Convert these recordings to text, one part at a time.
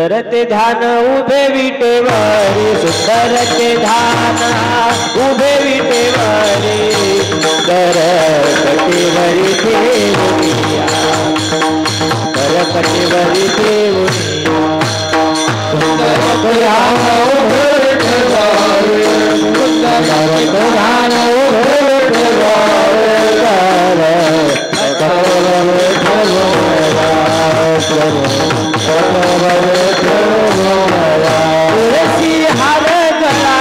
सुंदर ते ध्यान उभे विटेवरी सुंदर ते ध्यान उभे विटेवरी कर कटेवरी देवनिया कर कटेवरी देवनिया सुंदर ध्यान उभे विटेवरी सुंदर ते ध्यान उभे विटेवरी कर तुलसी हर गला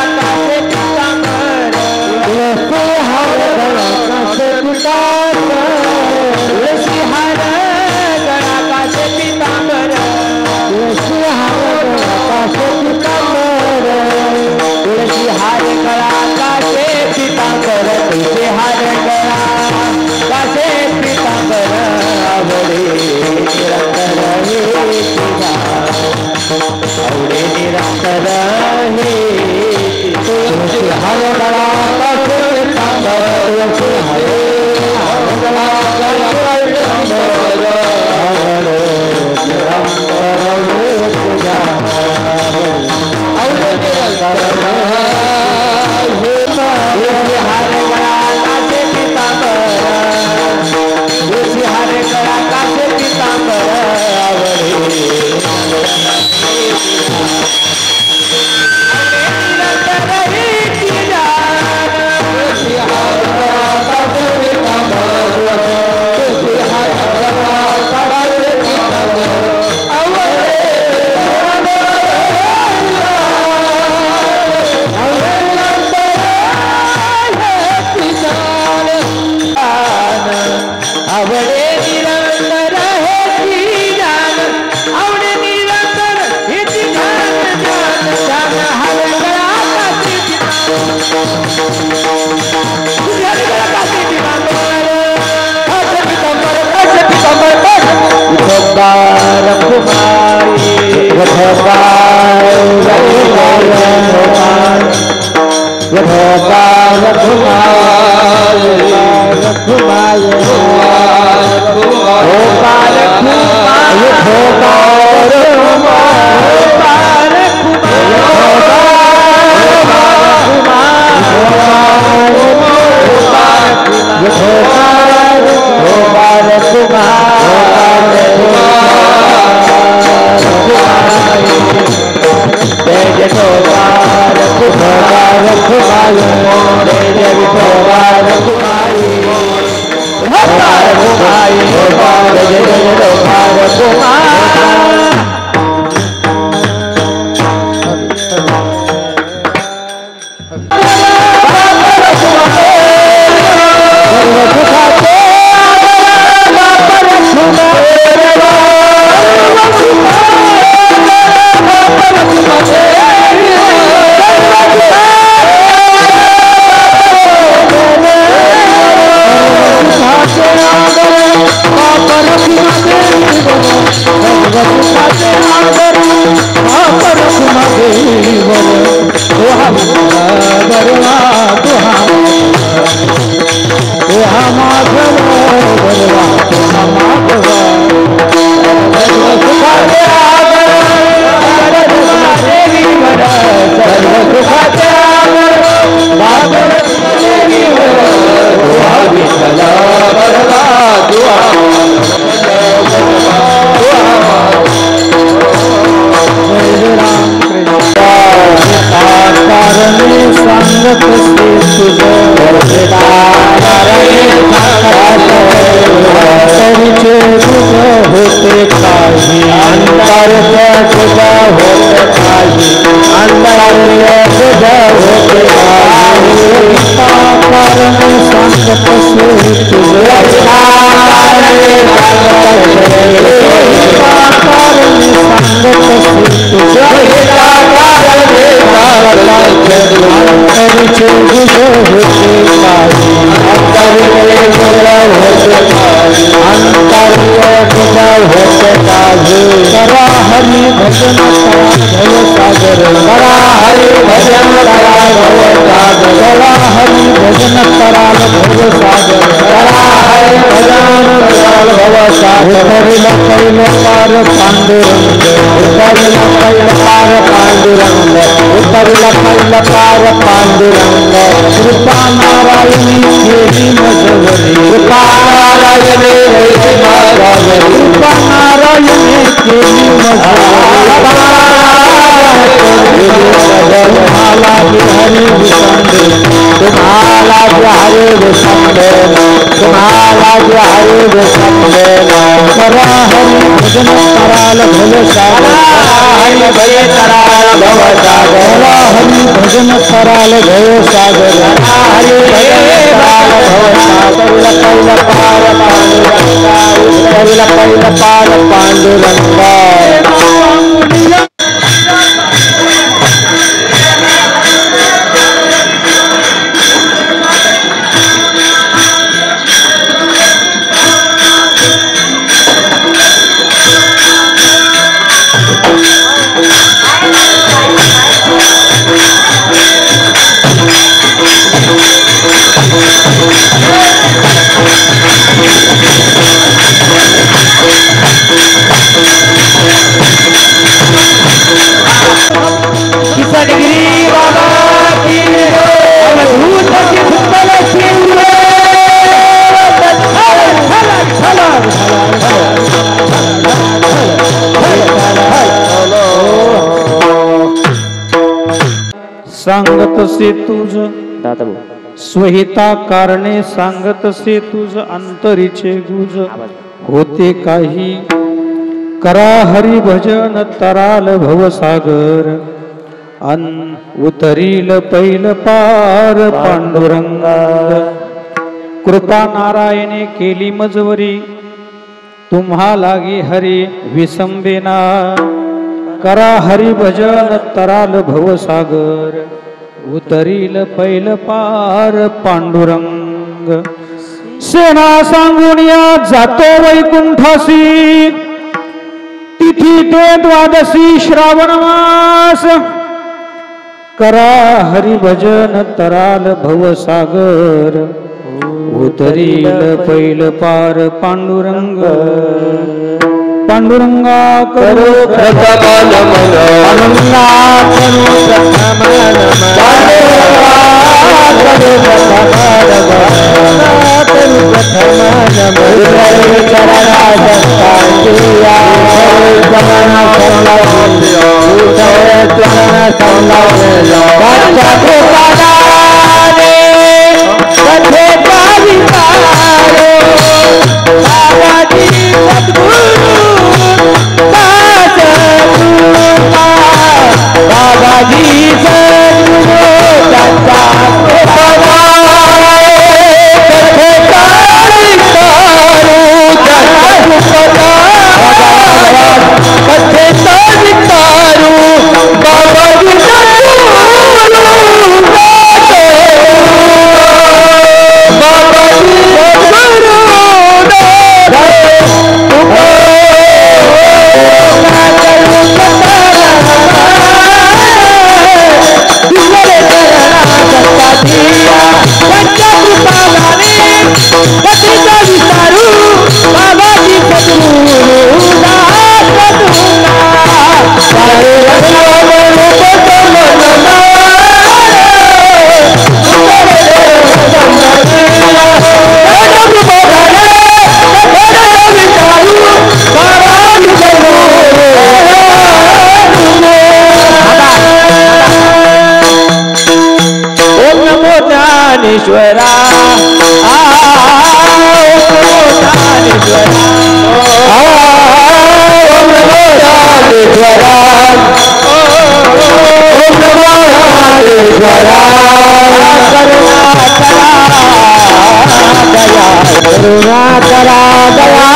कासे पीतांबर तुलसी हर गला कासे पीतांबर तुलसी हर गला कासे पीतांबर तुलसी हर गला कासे पीतांबर तुलसी हर गला कासे पीतांबर तुलसी हर गला कासे पीतांबर आवडे निरंतर आवडे निरंतर तुलसी हर गला कासे पीतांबर तुलसी हर गला कासे पीतांबर आवडे भजन कराल भव सागर हरि भजन भवसागर उतरिला पहिलं पार पांडुरंग उतरिला पहिलं पार पांडुरंग उतरिला पहिलं पार पांडुरंग कृपा नारायणी केली मजवरी कृपा नारायणी कृपा नारायणी केली तुम्हाला हरी विसंदे तुम्हाला हरे विसंदे तुम्हाला हरे विसंदे करा हरी भजन कराल भव सागर हरि भय कराल भव सागर हरि भजन कराल भव सागर हरि भजन कराल भव सागर पहिला पार पांडुरंगा पहिला पार पांडुरंगा सांगत से तुझ स्वहिता कारणे सांगत से तुझ अंतरीचे गुज होते काही करा हरी भजन तराल भवसागर अन उतरील पैल पार पांडुरंगा कृपा नारायणे केली मजवरी तुम्हा लागी हरी विसंबेना करा हरी भजन तराल भवसागर उतरील पैल पार पांडुरंग सेना सांगून या जातो वैकुंठासी तिथी ते द्वादशी श्रावण मास करा हरी भजन तराल भवसागर उतरील पैल पार पांडुरंग पांडुरंगा करो प्रथम नमन पांडुरंगा करो प्रथम नमन पांडुरंगा करो प्रथम नमन चरणा दत्तांतिया चरण संलासिया चरण संलासिया बच्चा कृपादाने कथे काविकारो बाबाजी सद्गुरु बाबाजी सद्गुरु दत्ता ज्ञानेश्वरा करुणा करा दया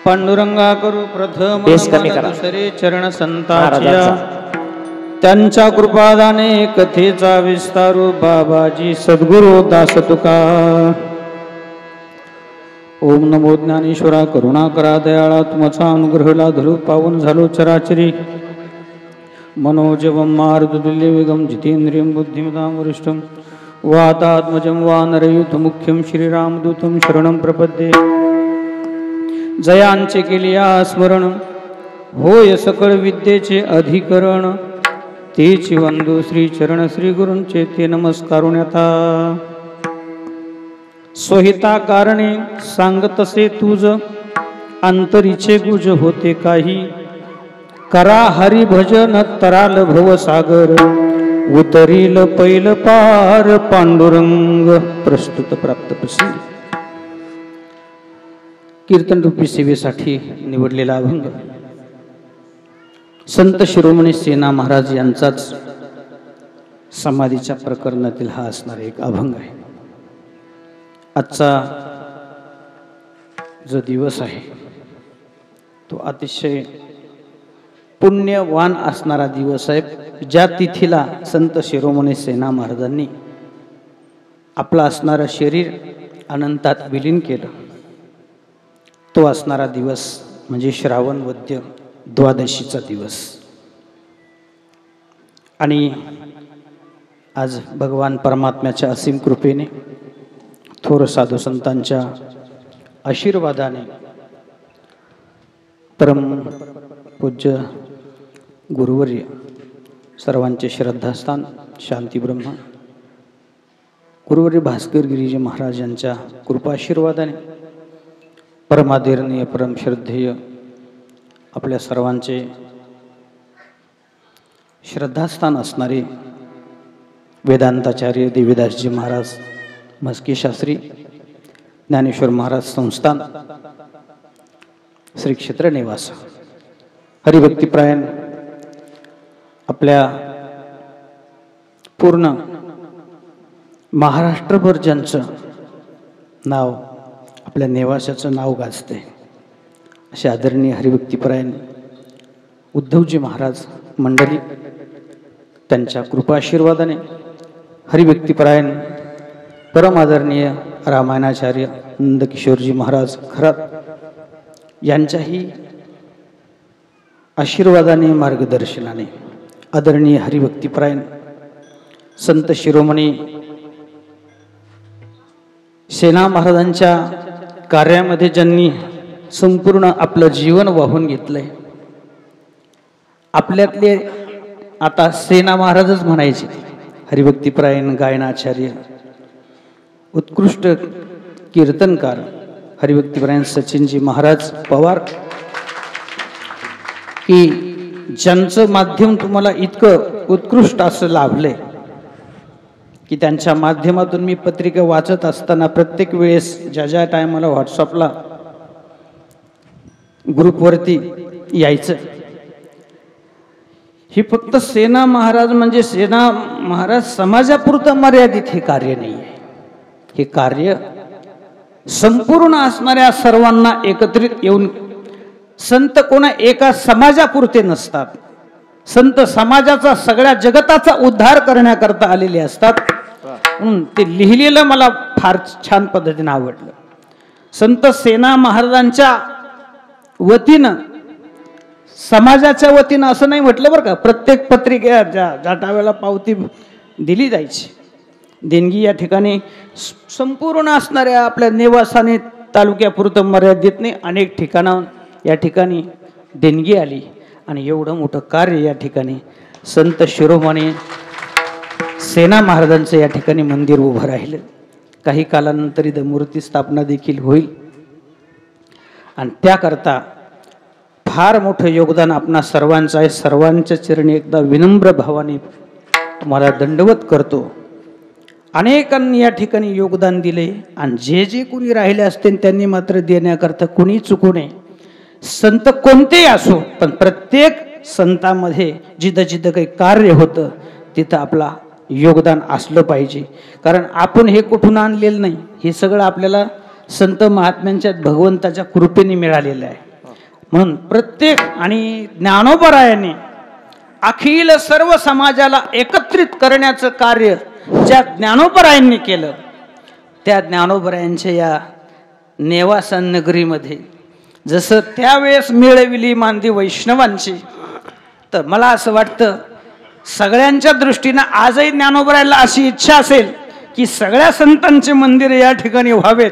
पांडुरंगा करू प्रथम दुसरे चरण संतांच्या त्यांच्या कृपादाने कथेचा विस्तारू बाबाजी सद्गुरु दास तुका ओम नमो ज्ञानेश्वरा करुणाकरा दयाळा तुमचा अनुग्रह लाधलो पावन झालो चराचरी मनोजवम मारुतुल्य वेगम जितेंद्रियं बुद्धिमतां वरिष्ठं वातात्मजं वानरयुध मुख्यं श्रीरामदूतं शरणं प्रपद्ये जयांचे केलिया स्मरण होय सकळ विद्येचे अधिकरण तेची वंदू श्री चरण श्री गुरूंचे ते नमस्कारुण्याता सोहिता कारणे सांगतसे तुझ अंतरीचे गुज होते काही करा हरी भजन तराल भवसागर उतरील पैल पार पांडुरंग प्रस्तुत प्राप्त प्रसिद्ध कीर्तन रूपी सेवेसाठी निवडलेला अभंग संत शिरोमणी सेना महाराज यांचाच समाधीच्या प्रकरणातील हा असणारा एक अभंग आहे। आजचा जो दिवस आहे तो अतिशय पुण्यवान असणारा दिवस आहे। ज्या तिथीला संत शिरोमणी सेना महाराजांनी आपलं असणारं शरीर अनंतात विलीन केलं तो असणारा दिवस म्हणजे श्रावण वद्य द्वादशीचा दिवस। आणि आज भगवान परमात्म्याच्या असीम कृपेने थोर साधू संतांच्या आशीर्वादाने परम पूज्य गुरुवर्य सर्वांचे श्रद्धास्थान शांती ब्रह्म गुरुवर्य भास्कर गिरीजी महाराज यांच्या कृपाशीर्वादाने परमादरणीय परम श्रद्धेय आपल्या सर्वांचे श्रद्धास्थान असणारे वेदांताचार्य देवीदासजी महाराज म्हस्के शास्त्री ज्ञानेश्वर महाराज संस्थान श्री क्षेत्र निवास हरिभक्तिप्रायण आपल्या पूर्ण महाराष्ट्रभर ज्यांचं नाव आपल्या निवासाचं नाव गाजते असे आदरणीय हरिभक्तिपरायण उद्धवजी महाराज मंडळी त्यांच्या कृपाशीर्वादाने हरिभक्तिपरायण परम आदरणीय रामायणाचार्य नंदकिशोरजी महाराज खरात यांच्याही आशीर्वादाने मार्गदर्शनाने आदरणीय हरिभक्तिपरायण संत शिरोमणी सेना महाराजांच्या कार्यामध्ये ज्यांनी संपूर्ण आपलं जीवन वाहून घेतलंय आपल्यातले आता सेना महाराजच म्हणायचे हरिभक्तिपरायण गायनाचार्य उत्कृष्ट कीर्तनकार हरिभक्तिपरायण सचिनजी महाराज पवार की ज्यांचं माध्यम तुम्हाला इतकं उत्कृष्ट असं लाभलंय की त्यांच्या माध्यमातून मी पत्रिका वाचत असताना प्रत्येक वेळेस ज्या टायमाला व्हॉट्सअपला ग्रुपवरती यायचं ही फक्त सेना महाराज म्हणजे सेना महाराज समाजापुरतं मर्यादित हे कार्य नाही आहे। हे कार्य संपूर्ण असणाऱ्या सर्वांना एकत्रित येऊन संत कोणा एका समाजापुरते नसतात, संत समाजाचा सगळ्या जगताचा उद्धार करण्याकरता आलेले असतात। म्हणून ते लिहिलेलं मला फार छान पद्धतीने आवडलं। संत सेना महाराजांच्या वतीनं समाजाच्या वतीनं असं नाही म्हटलं बरं का, प्रत्येक पत्रिका ज्या टावेला पावती दिली जायची देणगी या ठिकाणी संपूर्ण असणाऱ्या आपल्या निवासाने तालुक्यापुरतं मर्यादित नाही, अनेक ठिकाणाहून या ठिकाणी देणगी आली आणि एवढं मोठं कार्य या ठिकाणी संत शिरोमणी सेना महाराजांचं या ठिकाणी मंदिर उभं राहिलं। काही कालानंतर इथं मूर्ती स्थापना देखील होईल आणि त्याकरता फार मोठं योगदान आपणा सर्वांचं आहे। सर्वांच्या चरणी एकदा विनम्र भावाने तुम्हाला दंडवत करतो। अनेकांनी या ठिकाणी योगदान दिले आणि जे जे कोणी राहिले असतील त्यांनी मात्र देण्याकरता कोणी चुकू नये। संत कोणतेही असो पण प्रत्येक संतांमध्ये जिथं जिथं काही कार्य होतं तिथं आपला योगदान असलं पाहिजे, कारण आपण हे कुठून आणलेलं नाही, हे सगळं आपल्याला संत महात्म्यांच्या भगवंताच्या कृपेने मिळालेलं आहे। म्हणून प्रत्येक आणि ज्ञानोबरायाने अखिल सर्व समाजाला एकत्रित करण्याचं कार्य ज्या ज्ञानोबरायांनी केलं त्या ज्ञानोबरायांच्या या नेवासा नगरीमध्ये जसं त्यावेळेस मिळविली मांदी वैष्णवांची, तर मला असं वाटतं सगळ्यांच्या दृष्टीनं आजही ज्ञानोबरायला अशी इच्छा असेल की सगळ्या संतांचे मंदिर या ठिकाणी व्हावेत.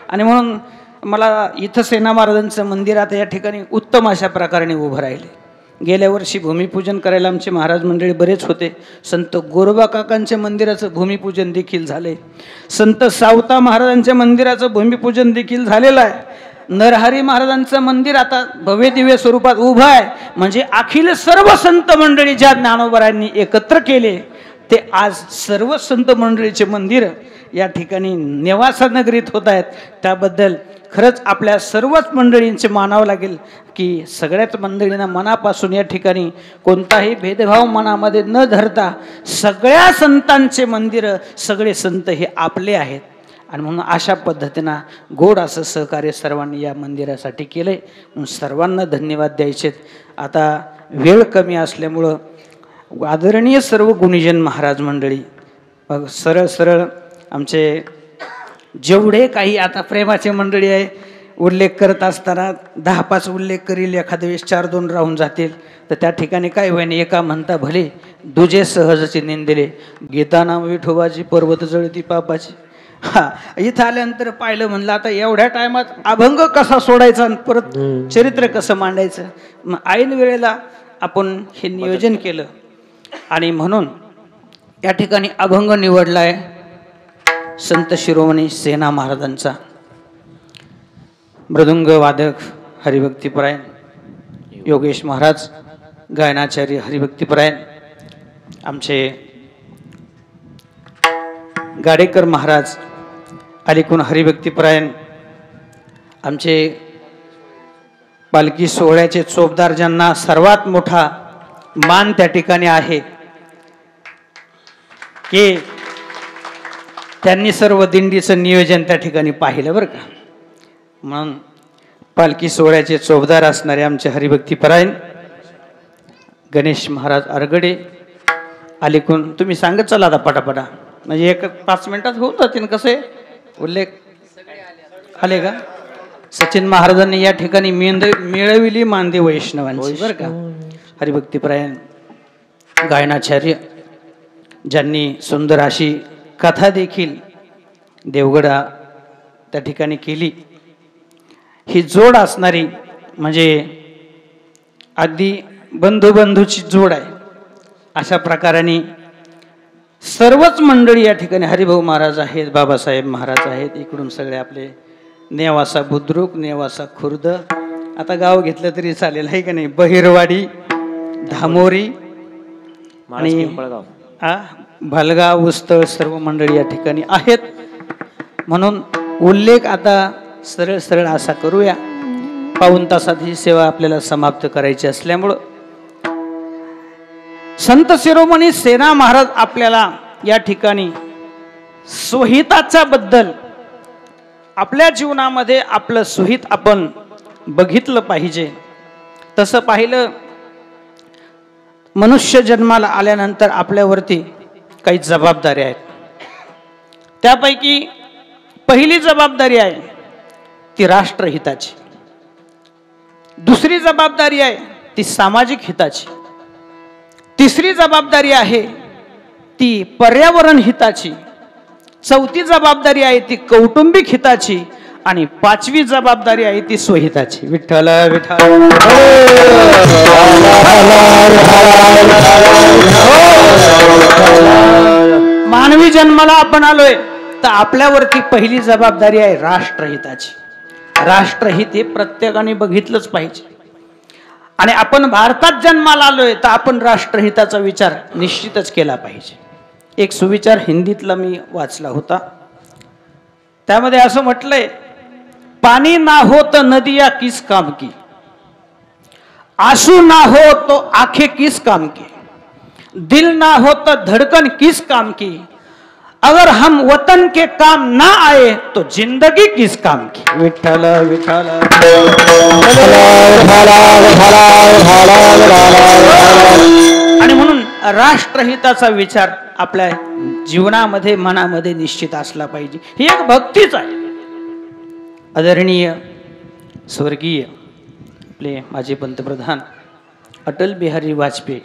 आणि म्हणून मला इथं सेना महाराजांचं मंदिर आता या ठिकाणी उत्तम अशा प्रकारे उभं राहिले. गेल्या वर्षी भूमिपूजन करायला आमचे महाराज मंडळी बरेच होते. संत गोरोबा काकांच्या मंदिराचं भूमिपूजन देखील झाले. संत सावता महाराजांच्या मंदिराचं भूमिपूजन देखील झालेलं आहे. नरहरी महाराजांचं मंदिर आता भव्य दिव्य स्वरूपात उभं आहे. म्हणजे अखिल सर्व संत मंडळी ज्या ज्ञानोबरायांनी एकत्र केले ते आज सर्व संत मंडळीचे मंदिर या ठिकाणी नेवासा नगरीत होत आहेत. त्याबद्दल खरंच आपल्या सर्वच मंडळींचे मानावं लागेल की सगळ्याच मंडळींना मनापासून या ठिकाणी कोणताही भेदभाव मनामध्ये न धरता सगळ्या संतांचे मंदिरं, सगळे संत हे आपले आहेत. आणि म्हणून अशा पद्धतीनं गोड असं सहकार्य सर्वांनी या मंदिरासाठी केलं आहे. म्हणून सर्वांना धन्यवाद द्यायचेत. आता वेळ कमी असल्यामुळं आदरणीय सर्व गुणीजन महाराज मंडळी सरळ सरळ आमचे जेवढे काही आता प्रेमाचे मंडळी आहे उल्लेख करत असताना 10-5 उल्लेख करील, एखाद्या वेळेस 4-2 राहून जातील. तर त्या ठिकाणी काय होईन, एका म्हणता भले दुजे सहजचे निंदिले, गीता नाम विठोबाची पर्वत जळती पापाची. हा, इथं आल्यानंतर पाहिलं म्हणलं आता एवढ्या टायमात अभंग कसा सोडायचा आणि परत चरित्र कसं मांडायचं. मग ऐन वेळेला आपण हे नियोजन केलं आणि म्हणून या ठिकाणी अभंग निवडलाय संत शिरोमणी सेना महाराजांचा. मृदुंग वादक हरिभक्तीपरायण योगेश महाराज, गायनाचार्य हरिभक्तीपरायण आमचे गाडेकर महाराज, अलीकून हरिभक्तीपरायण आमचे पालखी सोहळ्याचे चोपदार, ज्यांना सर्वात मोठा मान त्या ठिकाणी आहे की त्यांनी सर्व दिंडीचं नियोजन त्या ठिकाणी पाहिलं बरं का. म्हणून पालखी सोहळ्याचे चोपदार असणारे आमचे हरिभक्तीपरायण गणेश महाराज अरगडे, अलीकून तुम्ही सांगत चला आता पटापटा, म्हणजे 1-5 मिनिटात होऊन जातील. कसे उल्लेख आले का? सचिन महाराजांनी या ठिकाणी मिळविली मांदी वैष्णवांची बरं का. हरिभक्तीपरायण गायनाचार्य, ज्यांनी सुंदर अशी कथा देखील देवगडा त्या ठिकाणी केली. ही जोड असणारी म्हणजे अगदी बंधूची जोड आहे. अशा प्रकाराने सर्वच मंडळी या ठिकाणी, हरिभाऊ महाराज आहेत, बाबासाहेब महाराज आहेत, इकडून सगळे आपले नेवासा बुद्रुक, नेवासा खुर्द, आता गाव घेतलं तरी चालेल आहे का नाही, बहिरवाडी, धामोरी आणि भालगाव, उस्तळ, सर्व मंडळी या ठिकाणी आहेत. म्हणून उल्लेख आता सरळ सरळ असा करूया. 5 तासात ही सेवा आपल्याला समाप्त करायची असल्यामुळं संत शिरोमणी सेना महाराज आपल्याला या ठिकाणी सुहिताच्या बद्दल, आपल्या जीवनामध्ये आपलं सुहित आपण बघितलं पाहिजे. तसं पाहिलं, मनुष्य जन्माला आल्यानंतर आपल्यावरती काही जबाबदाऱ्या आहेत. त्यापैकी पहिली जबाबदारी आहे ती राष्ट्रहिताची, दुसरी जबाबदारी आहे ती सामाजिक हिताची, तिसरी जबाबदारी आहे ती पर्यावरण हिताची, चौथी जबाबदारी आहे ती कौटुंबिक हिताची आणि 5वी जबाबदारी आहे ती स्वहिताची. विठ्ठल विठ्ठल. मानवी जन्माला आपण आलोय तर आपल्यावरती पहिली जबाबदारी आहे राष्ट्रहिताची. राष्ट्रहित हे प्रत्येकाने बघितलंच पाहिजे. आणि आपण भारतात जन्माला आलोय तर आपण राष्ट्रहिताचा विचार निश्चितच केला पाहिजे. एक सुविचार हिंदीतला मी वाचला होता, त्यामध्ये असं म्हटलंय, पानी ना हो तो नदियां किस काम की, आंसू ना हो तो आंखें किस काम की, दिल ना हो तो धड़कन किस काम की, अगर हम वतन के काम ना आए तो जिंदगी किस काम की. विठ्ठल विठ्ठल. आणि म्हणून राष्ट्रहिताचा विचार आपल्या जीवनामध्ये, मनामध्ये निश्चित असला पाहिजे. ही एक भक्तीच आहे. आदरणीय स्वर्गीय आपले माजी पंतप्रधान अटल बिहारी वाजपेयी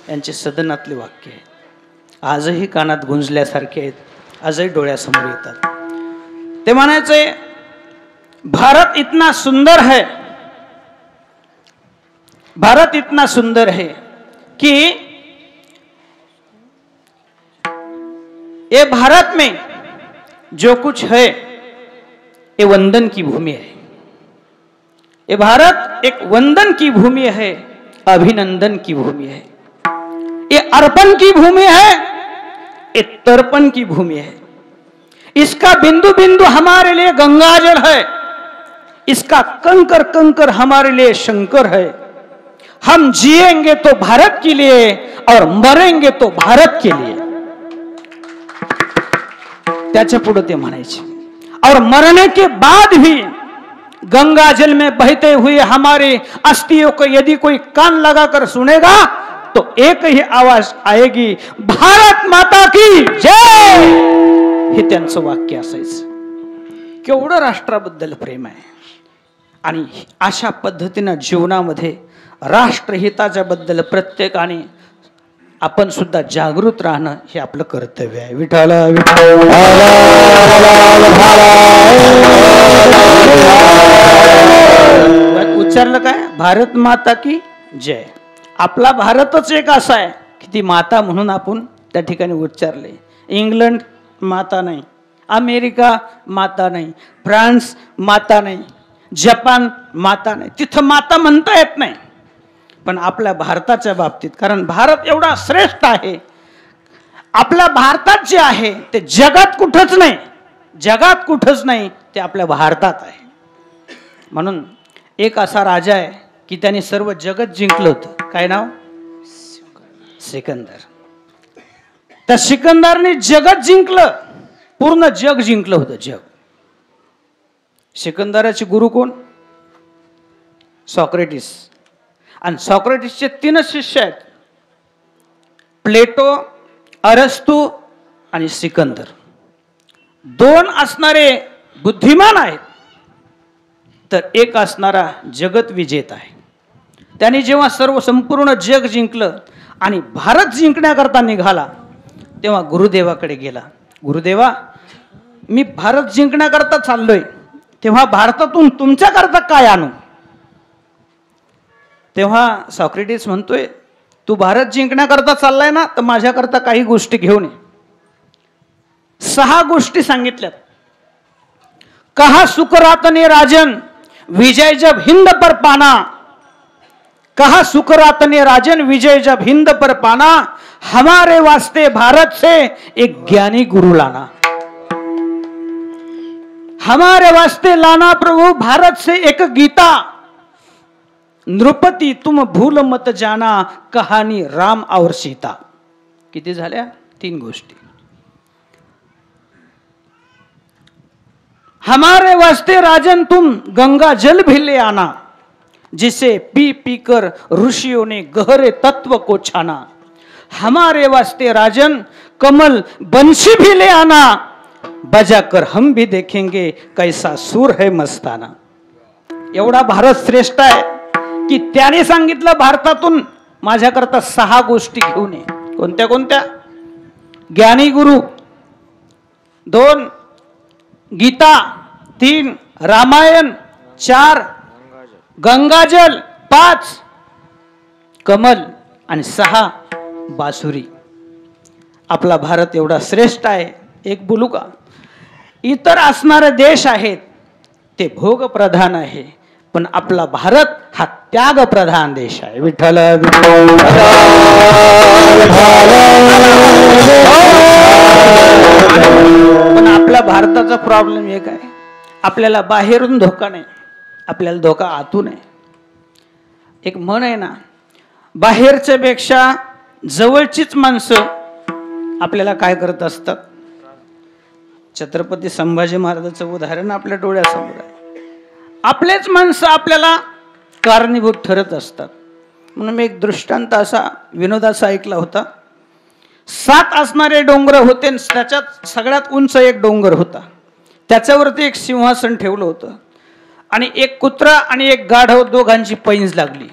यांचे सदनातले वाक्य आहे, आजही कानात गुंजल्यासारखे आहेत, आजही डोळ्यासमोर येतात. ते म्हणायचे, भारत इतना सुंदर है, भारत इतना सुंदर है कि ये भारत में जो कुछ है ये वंदन की भूमि है. ये भारत एक वंदन की भूमि है, अभिनंदन की भूमि है. ये अर्पण की भूमि है, ये तर्पण की भूमि है. इसका बिंदु बिंदु हमारे लिए गंगाजल है, इसका कंकर कंकर हमारे लिए शंकर है. हम जिएंगे तो भारत के लिए और मरेंगे तो भारत के लिए. त्याच्या पुढे ते म्हणायचे, और मरने के बाद भी गंगा जल में बहते हुए हमारे अस्थियों को यदि कोई कान लगाकर सुनेगा तो एक ही आवाज आएगी, भारत माता की जय. हे त्यांचं वाक्य असायचं. केवढं राष्ट्राबद्दल प्रेम आहे. आणि अशा पद्धतीनं जीवनामध्ये राष्ट्रहिताच्या बद्दल प्रत्येकाने आपण सुद्धा जागृत राहणं हे आपलं कर्तव्य आहे. विठ्ठल उच्चारलं काय, भारत माता की जय. आपला भारतच एक असा आहे की ती माता म्हणून आपण त्या ठिकाणी उच्चारले. इंग्लंड माता नाही, अमेरिका माता नाही, फ्रान्स माता नाही, जपान माता नाही, तिथं माता म्हणता येत नाही. पण आपल्या भारताच्या बाबतीत, कारण भारत एवढा श्रेष्ठ आहे, आपल्या भारतात जे आहे ते जगात कुठंच नाही, जगात कुठंच नाही, ते आपल्या भारतात आहे. म्हणून एक असा राजा आहे की त्याने सर्व जगत जिंकलं होतं. काय नाव? सिकंदर. त्या सिकंदरने जगत जिंकलं, पूर्ण जग जिंकलं होतं, जग. सिकंदराचे गुरु कोण? सॉक्रेटिस. आणि सॉक्रेटिसचे 3 शिष्य आहेत, प्लेटो, अरस्तू आणि सिकंदर. 2 असणारे बुद्धिमान आहेत, तर एक असणारा जगत विजेता आहे. त्याने जेव्हा सर्व संपूर्ण जग जिंकलं आणि भारत जिंकण्याकरता निघाला, तेव्हा गुरुदेवाकडे गेला. गुरुदेवा, मी भारत जिंकण्याकरता चाललोय, तेव्हा भारतातून तुमच्याकरता काय आणू? तेव्हा सॉक्रेटिस म्हणतोय, तू भारत जिंकण्याकरता चाललाय ना, तर माझ्याकरता काही गोष्टी घेऊन ये. 6 गोष्टी सांगितल्यात. कहा सुकरात ने राजन विजय जब हिंद पर पाना, कहा सुकरात ने राजन विजय जब हिंद पर पाना, हमारे वास्ते भारत से एक ज्ञानी गुरु लाना. हमारे वास्ते लाना प्रभु भारत से एक गीता. नृपति तुम भूल मत जाना, कहानी राम और सीता. किती झाल्या? 3 गोष्टी. हमारे वास्ते राजन तुम गंगा जल भी ले आना, जिसे पी पी कर ऋषियों ने गहरे तत्व को छाना. हमारे वास्ते राजन कमल बंशी भी ले आना, बजाकर हम भी देखेंगे कैसा सूर है मस्ताना. एवढा भारत श्रेष्ठ आहे की त्याने सांगितलं, भारतातून माझ्याकरता 6 गोष्टी घेऊन ये. कोणत्या कोणत्या? ज्ञानी गुरु 2, गीता 3, रामायण 4, गंगाजल 5, कमल आणि 6 बासुरी. आपला भारत एवढा श्रेष्ठ आहे. एक बोलू का, इतर असणारे देश आहेत ते भोग प्रधान आहे, पण आपला भारत हा त्याग प्रधान देश आहे. विठ्ठल पण आपल्या भारताचा प्रॉब्लेम एक आहे, आपल्याला बाहेरून धोका नाही, आपल्याला धोका आतून आहे. एक म्हण आहे ना, बाहेरच्या पेक्षा जवळचीच माणसं आपल्याला काय करत असतात. छत्रपती संभाजी महाराजांचं उदाहरण आपल्या डोळ्यासमोर आहे. आपलेच माणसं आपल्याला कारणीभूत ठरत असतात. म्हणून मी एक दृष्टांत असा विनोदाचा ऐकला होता. 7 असणारे डोंगर होते, त्याच्यात सगळ्यात उंच एक डोंगर होता. त्याच्यावरती एक सिंहासन ठेवलं होतं. आणि एक कुत्रा आणि एक गाढव दोघांची पैंज लागली.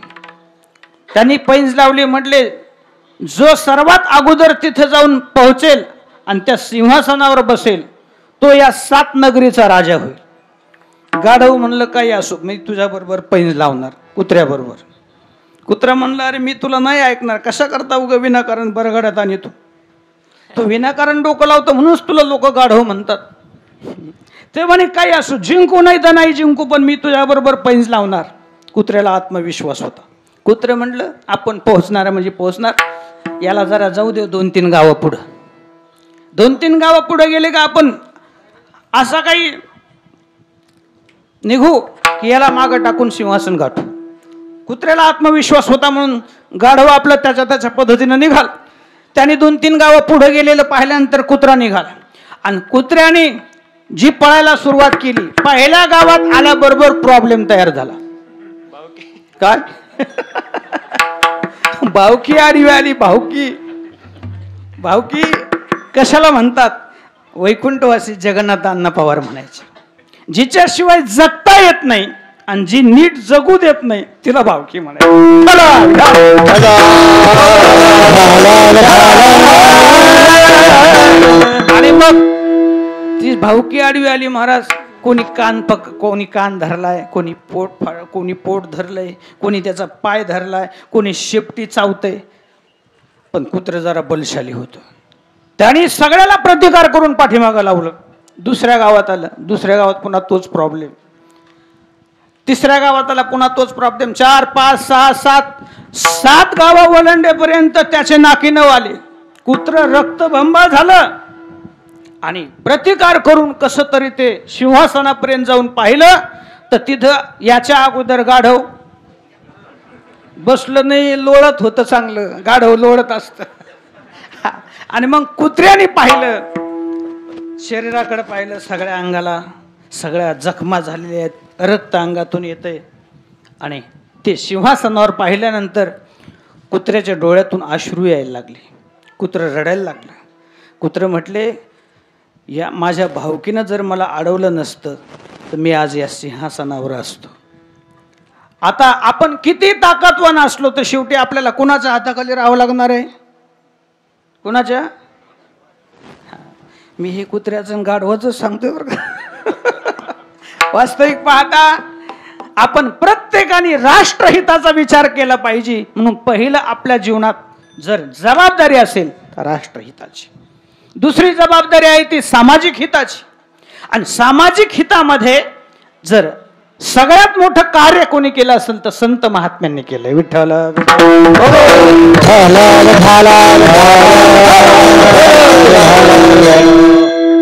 त्यांनी पैंज लावली, म्हटले जो सर्वात अगोदर तिथे जाऊन पोहोचेल आणि त्या सिंहासनावर बसेल तो या 7 नगरीचा राजा होईल. गाढव म्हणलं काही असो, मी तुझ्या बरोबर पैंज लावणार कुत्र्याबरोबर. कुत्रा म्हणला अरे मी तुला नाही ऐकणार, कशा करता उगा विनाकारण बरगड्यात आणि तो विनाकारण डोकं लावतो म्हणूनच तुला लोक गाढव म्हणतात. ते म्हणे काही असो, जिंकू नाही तर नाही जिंकू, पण मी तुझ्याबरोबर पैंज लावणार. कुत्र्याला आत्मविश्वास होता. कुत्रे म्हणलं आपण पोहोचणार म्हणजे पोहोचणार, याला जरा जाऊ दे 2-3 गावं पुढं. 2-3 गावं पुढे गेले का आपण असा काही निघू की याला मागं टाकून सिंहासन गाठू. कुत्र्याला आत्मविश्वास होता म्हणून गाढव आपलं त्याच्या पद्धतीनं निघाल. त्याने 2-3 गावं पुढे गेलेलं पाहिल्यानंतर कुत्रा निघाला आणि कुत्र्याने जी पळायला सुरुवात केली, पहिल्या गावात आल्याबरोबर प्रॉब्लेम तयार झाला. काय भावकी आली. भावकी कशाला म्हणतात? वैकुंठवासी जगन्नाथ अण्णा पवार म्हणायचे, जिच्याशिवाय जगता येत नाही आणि जी नीट जगू देत नाही तिला भावकी म्हणायची. आणि मग ती भावकी आडवी आली महाराज. कोणी कान धरलाय, कोणी पोट धरलंय, कोणी त्याचा पाय धरलाय, कोणी शेपटी चावतय. पण कुत्र जरा बलशाली होतं. त्याने सगळ्याला प्रतिकार करून पाठीमागं लावलं. दुसऱ्या गावात आलं, दुसऱ्या गावात पुन्हा तोच प्रॉब्लेम. तिसऱ्या गावात आला, पुन्हा तोच प्रॉब्लेम. 4, 5, 6, 7 गावं ओलांडेपर्यंत त्याचे नाकी नऊ आले. कुत्र रक्तभंबा झालं आणि प्रतिकार करून कसं तरी ते सिंहासनापर्यंत जाऊन पाहिलं तर तिथं याच्या अगोदर गाढव बसलं नाही, लोळत होतं चांगलं. गाढव लोळत असतं. आणि मग कुत्र्याने पाहिलं, शरीराकडे पाहिलं, सगळ्या अंगाला सगळ्या जखमा झालेल्या आहेत, रक्त अंगातून येतंय. आणि ते सिंहासनावर पाहिल्यानंतर कुत्र्याच्या डोळ्यातून अश्रू यायला लागले. कुत्र रडायला लागलं. कुत्र म्हटले या माझ्या भावकीनं जर मला अडवलं नसतं तर मी आज या सिंहासनावर असतो. आता आपण किती ताकदवान असलो तर शेवटी आपल्याला कुणाच्या हाताखाली राहावं लागणार आहे? कुणाच्या? मी हे कुत्र्याचं गाढवाचं सांगतोय बरं का. वास्तविक पाहता आपण प्रत्येकाने राष्ट्रहिताचा विचार केला पाहिजे. म्हणून पहिलं आपल्या जीवनात जर जबाबदारी असेल तर राष्ट्रहिताची, दुसरी जबाबदारी आहे ती सामाजिक हिताची. आणि सामाजिक हितामध्ये जर सगळ्यात मोठं कार्य कोणी केलं असेल तर संत महात्म्यांनी केलंय. विठ्ठल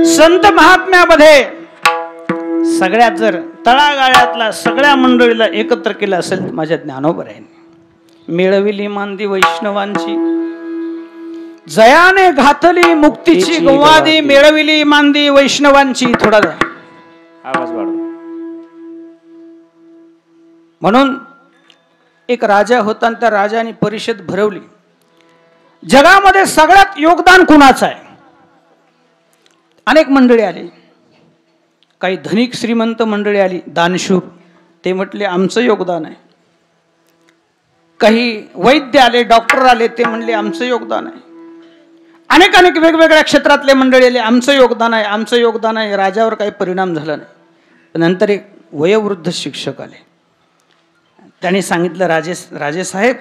संत महात्म्यामध्ये सगळ्यात जर तळागाळ्यातला सगळ्या मंडळीला एकत्र केलं असेल तर माझ्या ज्ञानोबरायांनी मिळविली मांदी वैष्णवांची, जयाने घातली मुक्तीची गंवादी, मिळविली मांदी वैष्णवांची. थोडा आवाज वाढव. म्हणून एक राजा होता आणि त्या राजाने परिषद भरवली. जगामध्ये सगळ्यात योगदान कुणाचं आहे? अनेक मंडळी आली, काही धनिक श्रीमंत मंडळी आली, दानशूर, ते म्हटले आमचं योगदान आहे. काही वैद्य आले, डॉक्टर आले, ते म्हणले आमचं योगदान आहे. अनेक वेगवेगळ्या क्षेत्रातले मंडळी आले, आमचं योगदान आहे, आमचं योगदान आहे. राजावर काही परिणाम झाला नाही. नंतर एक वयोवृद्ध शिक्षक आले. त्यांनी सांगितलं राजे साहेब,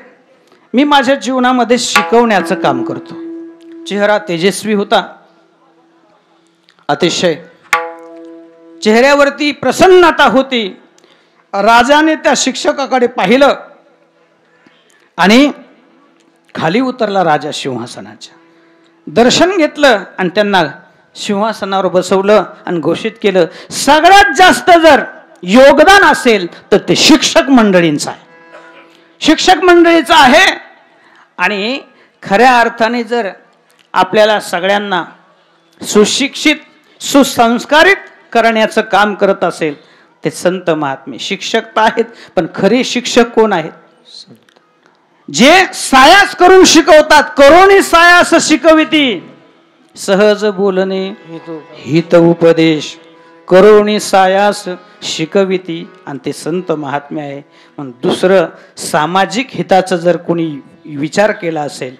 मी माझ्या जीवनामध्ये शिकवण्याचं काम करतो. चेहरा तेजस्वी होता, अतिशय चेहऱ्यावरती प्रसन्नता होती. राजाने त्या शिक्षकाकडे पाहिलं आणि खाली उतरला राजा सिंहासनाच्या. दर्शन घेतलं आणि त्यांना सिंहासनावर बसवलं आणि घोषित केलं सगळ्यात जास्त जर योगदान असेल तर ते शिक्षक मंडळींचं आहे. शिक्षक मंडळीचं आहे. आणि खऱ्या अर्थाने जर आपल्याला सगळ्यांना सुशिक्षित सुसंस्कारित करण्याचं काम करत असेल ते संत महात्मे. शिक्षक तर आहेत पण खरे शिक्षक कोण आहेत? जे सायास करून शिकवतात. करोनी सायास शिकविती, सहज बोलणे हित उपदेश, करुणी सायास शिकविती, आणि ते संत महात्मे आहे. पण दुसरं सामाजिक हिताचं जर कोणी विचार केला असेल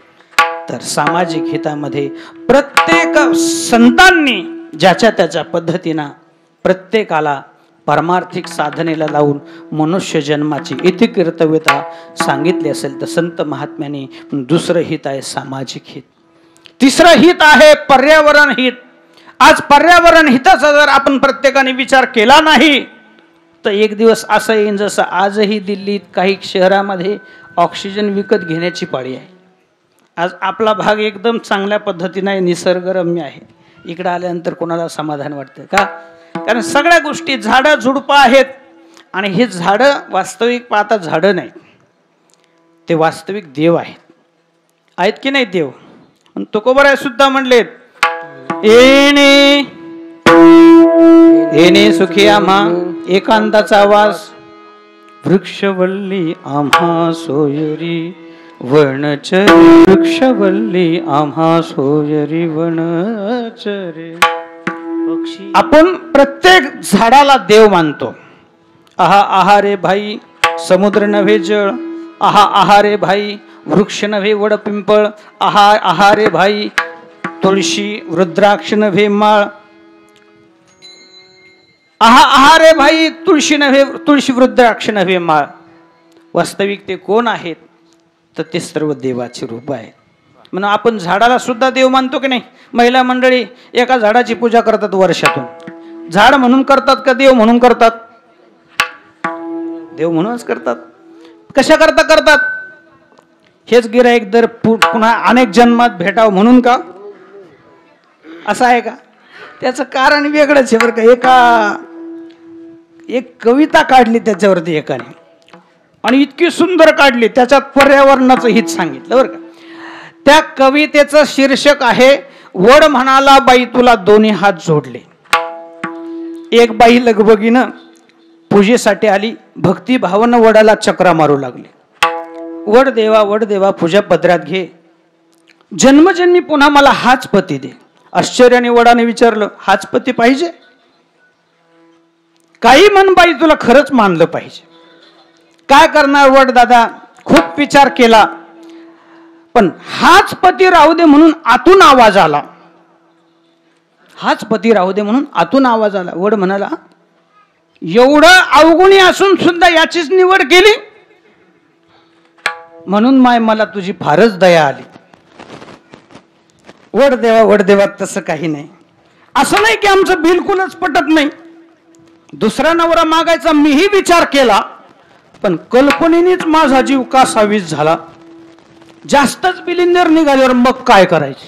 तर सामाजिक हितामध्ये प्रत्येक संतांनी ज्याच्या त्याच्या पद्धतीनं प्रत्येकाला परमार्थिक साधनेला लावून मनुष्य जन्माची इतिकीर्तव्यता सांगितली असेल तर संत महात्म्याने दुसरं हित आहे सामाजिक हित. तिसरं हित आहे पर्यावरण हित. आज पर्यावरण हिताचा जर आपण प्रत्येकाने विचार केला नाही तर एक दिवस असं येईन जसं आजही दिल्लीत काही शहरामध्ये ऑक्सिजन विकत घेण्याची पाळी आहे. आज आपला भाग एकदम चांगल्या पद्धतीने निसर्गरम्य आहे. इकडे आल्यानंतर कोणाला समाधान वाटतं का? कारण सगळ्या गोष्टी झाडं झुडपं आहेत, आणि हे झाडं वास्तविक पाहता झाडं नाहीत, ते वास्तविक देव आहेत की नाही देव? तुकोबराय सुद्धा म्हणलेत, येणे येणे सुखी आम्हा एकांताचा वास, वृक्षवल्ली आम्हा सोयरी वनचरे, वृक्षवल्ली आम्हा सोयरी वनचरे. आपण प्रत्येक झाडाला देव मानतो. आहा आहा रे भाई समुद्र नव्हे जळ, आहा आहा रे भाई वृक्ष नव्हे वड पिंपळ, आहा आहा रे भाई तुळशी रुद्राक्ष नव्हे माळ, आहा आहा रे भाई तुळशी रुद्राक्ष नव्हे माळ. वास्तविक ते कोण आहेत? तर ते सर्व देवाचे रूप आहे. म्हणून आपण झाडाला सुद्धा देव मानतो की नाही? महिला मंडळी एका झाडाची पूजा करतात वर्षातून. झाड म्हणून करतात का देव म्हणून करतात? देव म्हणूनच करतात. कशा करता करतात? हेच गिऱ्हाईक दर पुन्हा अनेक जन्मात भेटावं म्हणून का? असं आहे का? त्याचं कारण वेगळंच आहे बरं का. एक कविता काढली त्याच्यावरती एकाने, आणि इतकी सुंदर काढली, त्याच्यात पर्यावरणाचं हित सांगितलं बरं का. त्या कवितेचं शीर्षक आहे, वड म्हणाला बाई तुला दोन्ही हात जोडले. एक बाई लगबगीनं पूजेसाठी आली, भक्तिभावानं वडाला चक्रा मारू लागली. वड देवा पूजा पदरात घे, जन्मजन्मी पुन्हा मला हाच पती दे. आश्चर्याने वडाने विचारलं, हाच पती पाहिजे? काही म्हण बाई, तुला खरंच मानलं पाहिजे. काय करणार वड दादा? खूप विचार केला, पण हाच पती राहू दे म्हणून आतून आवाज आला. हाच पती राहू दे म्हणून आतून आवाज आला. वड म्हणाला, एवढं अवगुणी असून सुद्धा याचीच निवड केली, म्हणून माय मला तुझी फारच दया आली. वड देवा तसं काही नाही. असं नाही की आमचं बिलकुलच पटत नाही. दुसरा नवरा मागायचा मीही विचार केला, पण कल्पनेनेच माझा जीव का सावीस झाला. जास्तच बिलिंदर निघाल्यावर मग काय करायचं?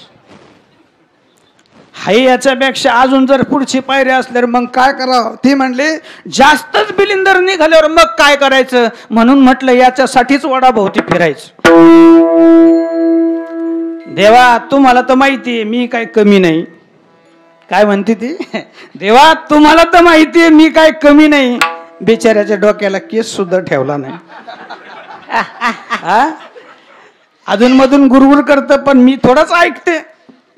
हाय याच्यापेक्षा अजून जर पुढची पायरी असल्यावर मग काय करावं? ते म्हणले, जास्तच बिलिंदर निघाल्यावर मग काय करायचं? म्हणून म्हटलं याच्यासाठीच वडाभोवती फिरायचं. देवा तुम्हाला तर माहितीये मी काय कमी नाही. काय म्हणते ती? देवा तुम्हाला तर माहितीये मी काय कमी नाही. बिचाऱ्याच्या डोक्याला केस सुद्धा ठेवला नाही. अधून मधून गुरगुर करत, पण मी थोडंच ऐकते.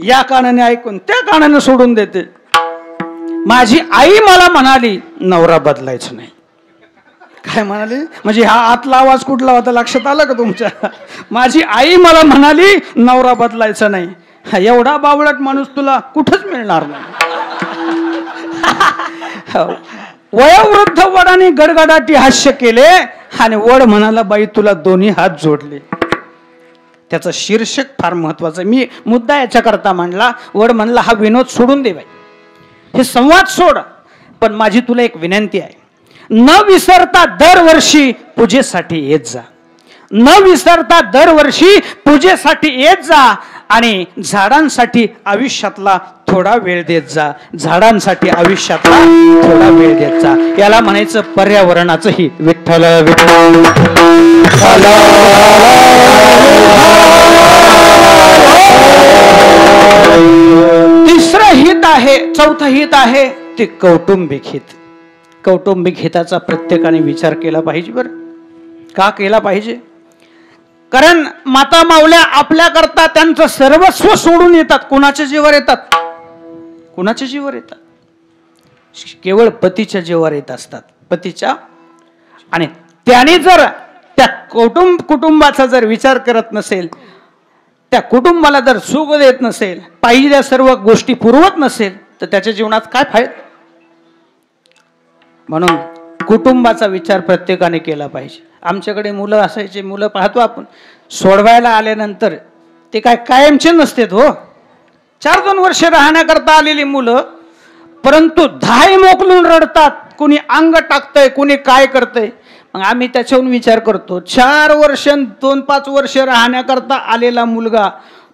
या कानाने ऐकून त्या कानाने सोडून देते. माझी आई मला म्हणाली नवरा बदलायचं नाही. काय म्हणाली? म्हणजे हा आतला आवाज कुठला होता लक्षात आलं का तुमच्या? माझी आई मला म्हणाली नवरा बदलायचा नाही. एवढा बावळट माणूस तुला कुठंच मिळणार नाही. वयोवृद्ध वडाने गडगडाटी हास्य केले, आणि वड म्हणाला बाई तुला दोन्ही हात जोडले. त्याचं शीर्षक फार महत्वाचं. मी मुद्दा याच्याकरता मांडला. वड म्हणला हा विनोद सोडून दे बाई, हे संवाद सोड, पण माझी तुला एक विनंती आहे. न विसरता दरवर्षी पूजेसाठी येत जा. न विसरता दरवर्षी पूजेसाठी येत जा, आणि झाडांसाठी आयुष्यातला थोडा वेळ देत जा. झाडांसाठी आयुष्यातला थोडा वेळ देत जा. याला म्हणायचं पर्यावरणाचं हित. विठ्ठल विठ्ठल. तिसरं हित आहे, चौथं हित आहे ते कौटुंबिक हित. कौटुंबिक हिताचा प्रत्येकाने विचार केला पाहिजे. बरं का केला पाहिजे? कारण माता माऊल्या आपल्या करता त्यांचं सर्वस्व सोडून येतात. कुणाच्या जीवावर येतात? कुणाच्या जीवावर येतात? केवळ पतीच्या जीवावर येत असतात, पतीच्या. आणि त्याने जर त्या कुटुंबाचा जर विचार करत नसेल, त्या कुटुंबाला जर सुख देत नसेल, पाहिजे सर्व गोष्टी पुरवत नसेल, तर त्याच्या जीवनात काय फायदा. म्हणून कुटुंबाचा विचार प्रत्येकाने केला पाहिजे. आमच्याकडे मुलं असायचे, मुलं पाहतो आपण, सोडवायला आल्यानंतर ते काय कायमचे नसतेत हो. 4-2 वर्ष राहण्याकरता आलेली मुलं, परंतु धाय मोकलून रडतात. कोणी अंग टाकतंय, कोणी काय करतंय. मग आम्ही त्याच्याहून विचार करतो, 4 वर्ष 2-5 वर्ष राहण्याकरता आलेला मुलगा,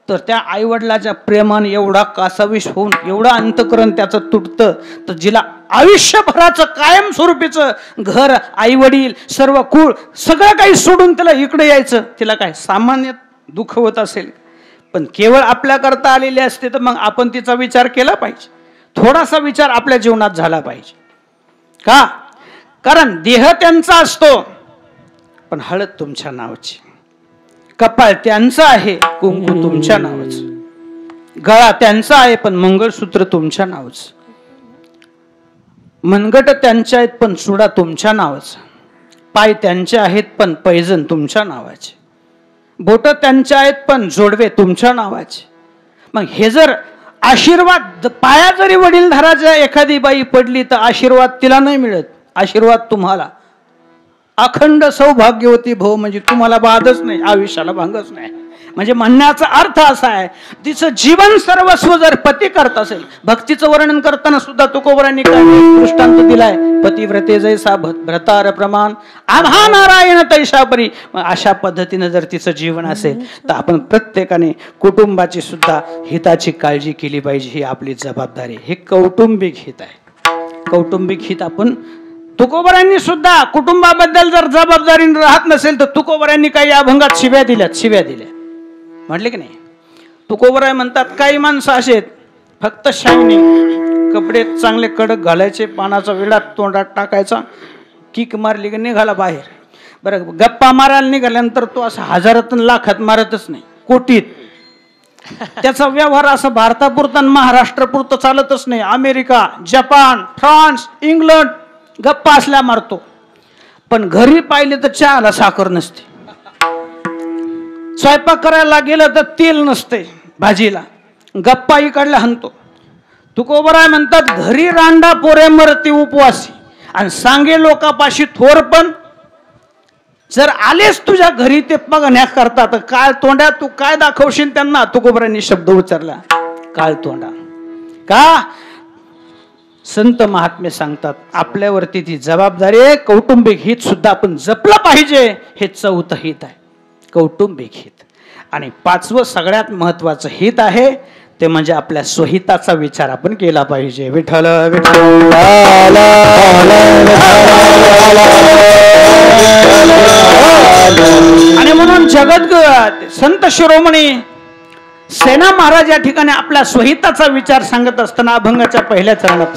तर त्या आईवडिलाच्या प्रेमाने एवढा कासावीस होऊन एवढा अंतकरण त्याचं तुटतं, तर जिला आयुष्यभराचं कायमस्वरूपीचं घर, आईवडील, सर्व कुळ सगळं काही सोडून त्याला इकडे यायचं, तिला काय सामान्य दुःख होत असेल. पण केवळ आपल्याकरता आलेले असते, तर मग आपण तिचा विचार केला पाहिजे. थोडासा विचार आपल्या जीवनात झाला पाहिजे. का? कारण देह त्यांचा असतो, पण हळद तुमच्या नावाची, कपाळ त्यांचं आहे, कुंकू तुमच्या नावाचं, गळा त्यांचा आहे, पण मंगळसूत्र तुमच्या नावाचं, मनगट त्यांचे आहेत, पण चुडा तुमच्या नावाचा, पाय त्यांचे आहेत, पण पैजण तुमच्या नावाचे, बोट त्यांचे आहेत, पण जोडवे तुमच्या नावाचे. मग हे जर आशीर्वाद, पाया जरी वडीलधाराच्या एखादी बाई पडली, तर आशीर्वाद तिला नाही मिळत, आशीर्वाद तुम्हाला. अखंड सौभाग्यवती भव, म्हणजे तुम्हाला बाधच नाही, आयुष्याला भांगच नाही. म्हणजे म्हणण्याचा अर्थ असा आहे, तिचं जीवन सर्वस्व जर पती करत असेल. भक्तीचं वर्णन करताना सुद्धा तुकोबरांनी काय दृष्टांत दिलाय, पतिव्रते जैसा भ्रतार प्रमाण आम्हा नारायण तैशा परी. अशा पद्धतीनं जर तिचं जीवन असेल, तर आपण प्रत्येकाने कुटुंबाची सुद्धा हिताची काळजी केली पाहिजे. ही आपली जबाबदारी. हे कौटुंबिक हित आहे. कौटुंबिक हित आपण, तुकोबरांनी सुद्धा कुटुंबाबद्दल जर जबाबदारीने राहत नसेल, तर तुकोबरांनी काही अभंगात शिव्या दिल्या म्हटले की नाही. तुकोबराय म्हणतात, काही माणसं असेत फक्त शायनिंग, कपडे चांगले कडक घालायचे, पानाचा विडा तोंडात टाकायचा, किक मारली की निघाला बाहेर. बरं, गप्पा मारायला निघाल्यानंतर तो असं हजारातून लाखात मारतच नाही, कोटीत. त्याचा व्यवहार असा भारतापुरता महाराष्ट्रापुरतं चालतच नाही. अमेरिका, जपान, फ्रान्स, इंग्लंड गप्पा असल्या मारतो. पण घरी पाहिले तर चहाला साखर नसते, स्वयंपाक करायला गेलं तर तेल नसते भाजीला, गप्पा इकडला हाणतो. तुकोबराय म्हणतात, घरी रांडा पोरे मरती उपवासी, आणि सांगे लोकापाशी थोर. पण जर आलेच तुझ्या घरी ते बघण्या करता, तर काळ तोंडा तू काय दाखवशील त्यांना. तुकोबरांनी शब्द उच्चारला, काळ तोंडा. का? संत महात्मे सांगतात, आपल्यावरती ती जबाबदारी आहे. कौटुंबिक हित सुद्धा आपण जपलं पाहिजे. हे 4थं हित आहे, कौटुंबिक हित. आणि 5वं सगळ्यात महत्वाचं हित आहे, ते म्हणजे आपल्या स्वहिताचा विचार आपण केला पाहिजे. विठ्ठल विठ्ठल. आणि म्हणून जगद्गुरू संत शिरोमणी सेना महाराज या ठिकाणी आपल्या स्वहिताचा विचार सांगत असताना अभंगाच्या पहिल्या चरणात,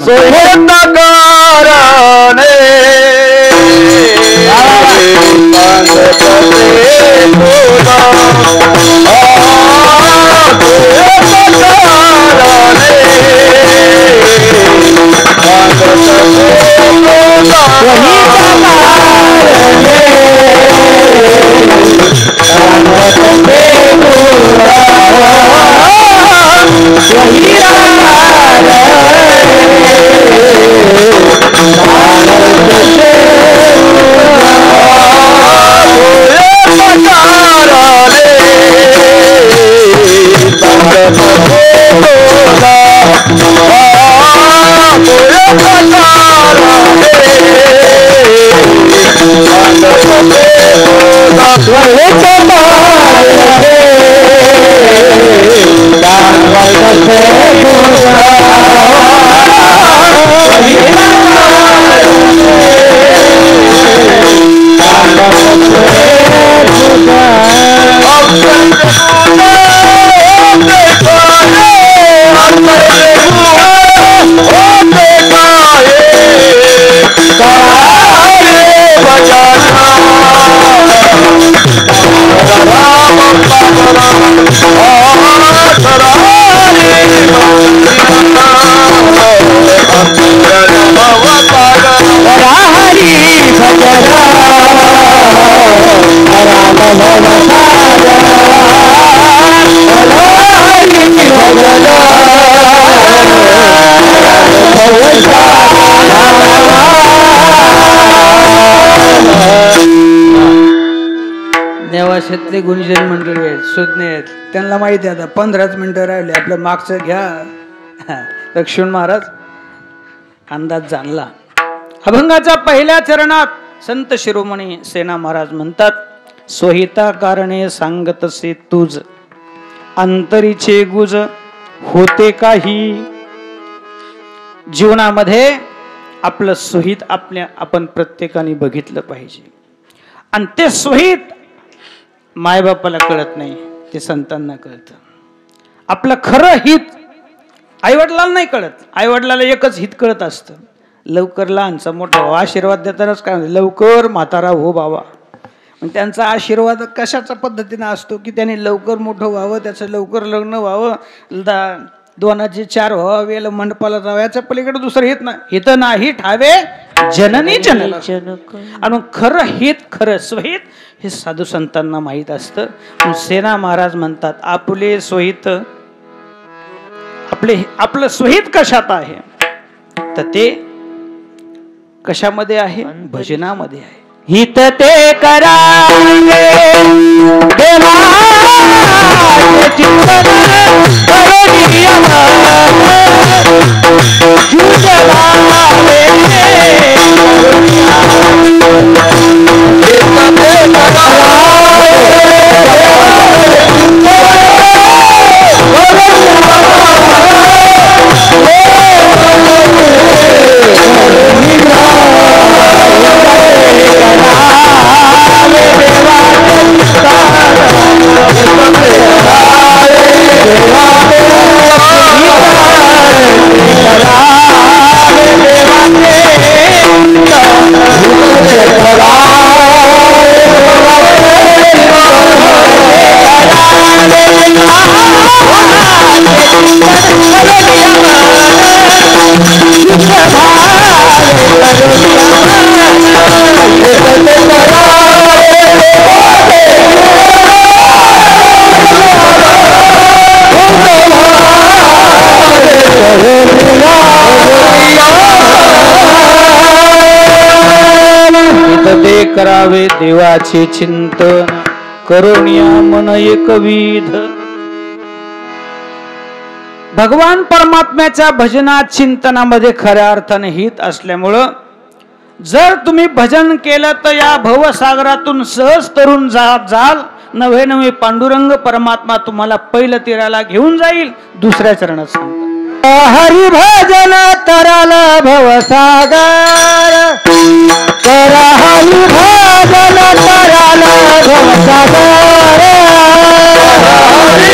तळाशातले गुणजन मंडळी आहेत, सुज्ञ आहेत, त्यांना माहिती आहे आता 15 मिनिटं राहिले, आपलं मागचं घ्या. लक्ष्मण महाराज अंदाज जाणला. अभंगाच्या पहिल्या चरणात संत शिरोमणी सेना महाराज म्हणतात, स्वहिता कारणे सांगतसे तुझ, अंतरीचे गुज होते काही. जीवनामध्ये आपलं स्वहित आपण प्रत्येकाने बघितलं पाहिजे. आणि ते स्वहित मायबापाला कळत नाही, ते संतांना कळतं. आपलं खरं हित आईवडिलाला नाही कळत. आईवडिलाला एकच हित कळत असतं, लवकर लहानचा मोठा व्हा. आशीर्वाद देतानाच काय लवकर म्हातारा हो बाबा. मग त्यांचा आशीर्वाद कशाच्या पद्धतीने असतो की त्याने लवकर मोठं व्हावं, त्याचं लवकर लग्न व्हावं, दोनाचे 4 व्हावं, वेल मंडपाला जावं, याच्या पलीकडे दुसरं हित नाही. हित नाही ठावे जननी जनक. आणि खरं हित, खरं स्वहित हे साधू संतांना माहीत असतं. सेना महाराज म्हणतात, आपले स्वहित, आपलं स्वहित कशात आहे, तर ते कशामध्ये आहे, भजनामध्ये आहे. हित ते करावे करावे देवाचे चिंतन, करुणिया मन एकविध. भगवान परमात्म्याच्या भजनात चिंतनामध्ये खऱ्या अर्थाने हित असल्यामुळं जर तुम्ही भजन केलं तर या भवसागरातून सहज तरुण जाल. नवे नवे पांडुरंग परमात्मा तुम्हाला पहिलं तीराला घेऊन जाईल. दुसऱ्या चरणात सांगतात, हरी भजन तराला भवसागर, करा हरी भजन तराला भवसागर, हरी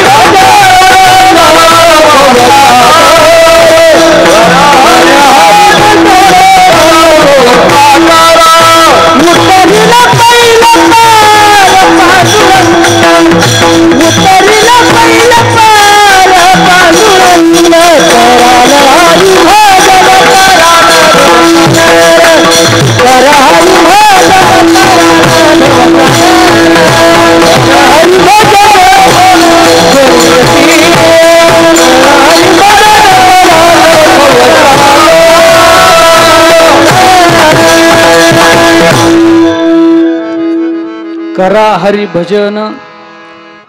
करा हरी भजन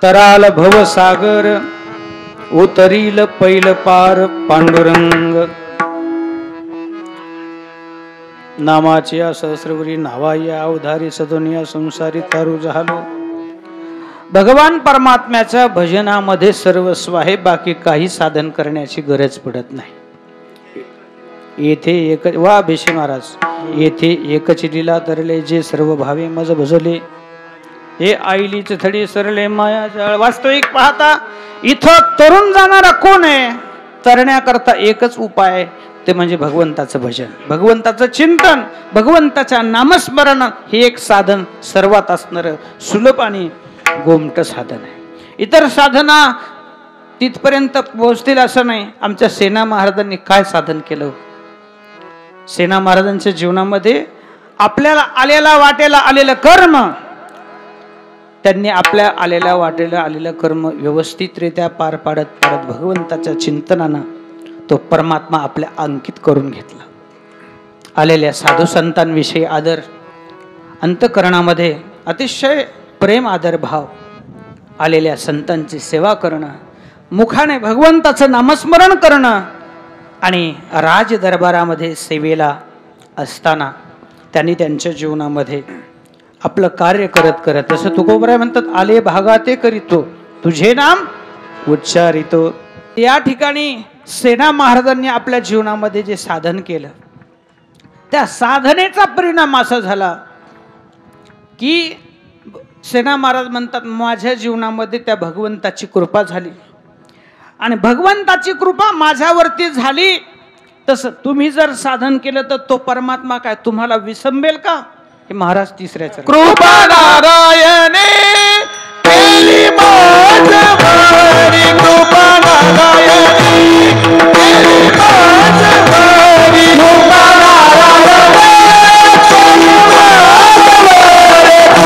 तराल भवसागर, उतरील पैल पार पांडुरंग. नामाच्या सहस्रवरी नावाया उधारी सदोनिया संसारी तारू झालो. भगवान परमात्म्याच्या भजनामध्ये सर्वस्व आहे, बाकी काही साधन करण्याची गरज पडत नाही. येथे एक वा भिषे महाराज, येथे एकच लीला तरले जे सर्व भावे मज भजले, हे आईलीच थडी सरले माया जाळ. वास्तविक पाहता इथं तरुण जाणारा कोण आहे, तरण्याकरता एकच उपाय, ते म्हणजे भगवंताचं भजन, भगवंताचं चिंतन, भगवंताच्या नामस्मरण. हे एक साधन सर्वात असणारं सुलभ आणि गोमट साधन आहे. इतर साधना तिथपर्यंत पोहोचतील असं नाही. आमच्या सेना महाराजांनी काय साधन केलं. सेना महाराजांच्या जीवनामध्ये आपल्याला आलेला वाटेला आलेलं कर्म, त्यांनी आपल्या आलेल्या वाटेला आलेलं कर्म व्यवस्थितरित्या पार पाडत पाडत भगवंताच्या चिंतनानं तो परमात्मा आपल्या अंकित करून घेतला. आलेल्या साधू संतांविषयी आदर, अंतकरणामध्ये अतिशय प्रेम आदर भाव आलेल्या संतांची सेवा करणं, मुखाने भगवंताचं नामस्मरण करणं आणि राज दरबारामध्ये सेवेला असताना त्यांनी त्यांच्या जीवनामध्ये आपलं कार्य करत करत, असं तुकोबराय म्हणतात, आले भागाते करीतो तुझे नाम उच्चारितो. या ठिकाणी सेना महाराजांनी आपल्या जीवनामध्ये जे साधन केलं त्या साधनेचा परिणाम असा झाला की सेना महाराज म्हणतात, माझ्या जीवनामध्ये त्या भगवंताची कृपा झाली आणि भगवंताची कृपा माझ्यावरती झाली. तसं तुम्ही जर साधन केलं तर तो परमात्मा काय तुम्हाला विसंबेल का? हे महाराज तिसऱ्या कृपा नारायणे केली माझ्यावरी, कृपा नारायणे केली माझ्यावरी, कृपा नारायणे केली माझ्यावरी, कृपा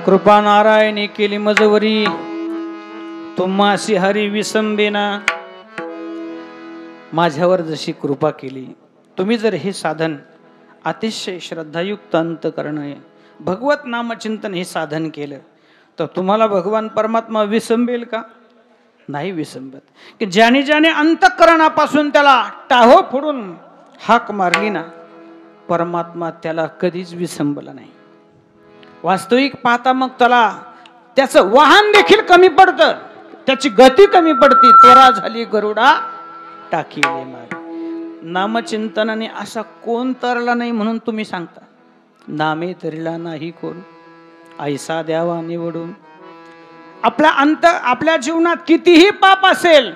कृपा नारायणी केली मजवरी, तुम्हासी हरी विसंबेना. माझ्यावर जशी कृपा केली, तुम्ही जर हे साधन अतिशय श्रद्धायुक्त अंतकरणे भगवत नामचिंतन हे साधन केलं तर तुम्हाला भगवान परमात्मा विसंबेल का? नाही विसंबत. की ज्याने ज्याने अंतकरणापासून त्याला टाहो फोडून हाक मारली ना, परमात्मा त्याला कधीच विसंबला नाही. वास्तविक पाहता मग त्याला त्याचं वाहन देखील कमी पडतं, त्याची गती कमी पडते. त्वरा झाली गरुडा टाकीले मागे. नामचिंतनाने असा कोण तरला नाही म्हणून तुम्ही सांगता. नामे तरिला नाही कोण, ऐसा द्यावा निवडून. आपल्या जीवनात कितीही पाप असेल,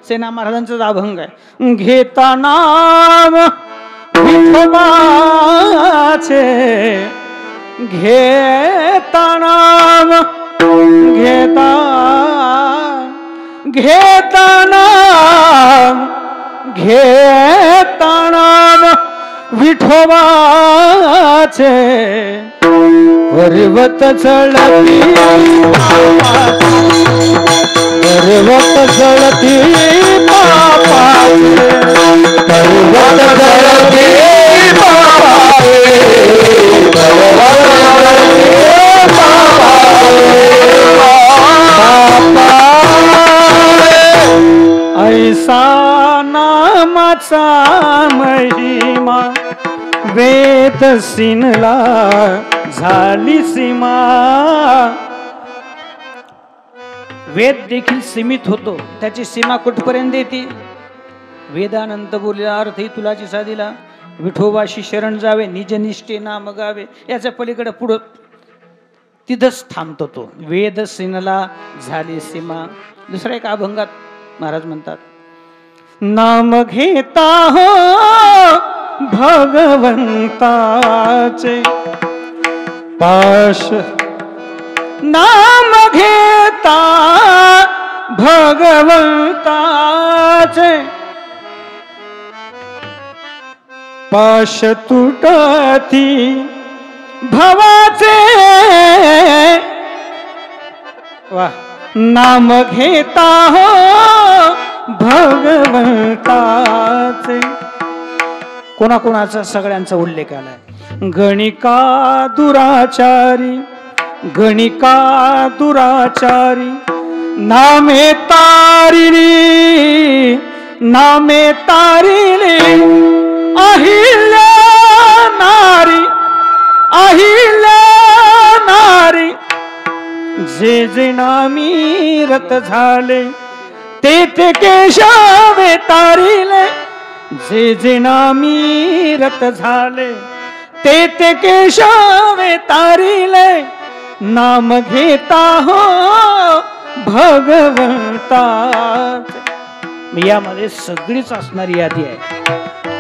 सेना महाराजांचा अभंग आहे, घेता नाम विठोबाचे, घेता नाम, घेता नाम, घेता नाम विठोबाचे, पर्वत चढती पर्वत चढती पापाचे, पर्वत चढती ऐसा नामाचा महिमा वेद सिनला झाली सीमा. वेद देखील सीमित होतो, त्याची सीमा कुठपर्यंत येते? वेदानंत बोलला अर्थही तुलाची साधीला, विठोबाशी शरण जावे निजनिष्ठे नाम गावे. याच्या पलीकडे पुढं तिथंच थांबतो तो. वेद सिनला झाली सीमा. दुसऱ्या एका अभंगात महाराज म्हणतात, नाम घेता हो भगवंताचे पाश, नाम घेता भगवंताचे पाश तुटती भवाचे वा नाम घेता हो भगवंताचे. कोणाकोणाचा सगळ्यांचा उल्लेख आलाय. गणिका दुराचारी गणिका दुराचारी नामे तारिली अहिल्या नारी जे जे नामी रत झाले ते ते केशवे तारिले. जे जे नामी रत झाले ते ते केशवे तारिले. नाम घेता हो भगवंता. यामध्ये सगळीच असणारी यादी आहे,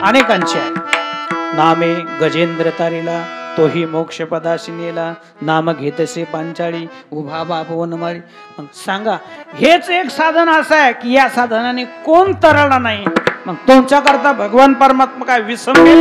अनेकांची आहे. नामे गजेंद्र तारीला तोही मोक्ष पदाशी नेला. नाम घेतसे पांचाळी उभा बाप वनमाळी. मग सांगा, हेच एक साधन असं आहे की या साधनाने कोण तरला नाही. मग तुमच्या करता भगवान परमात्मा काय विसंबेल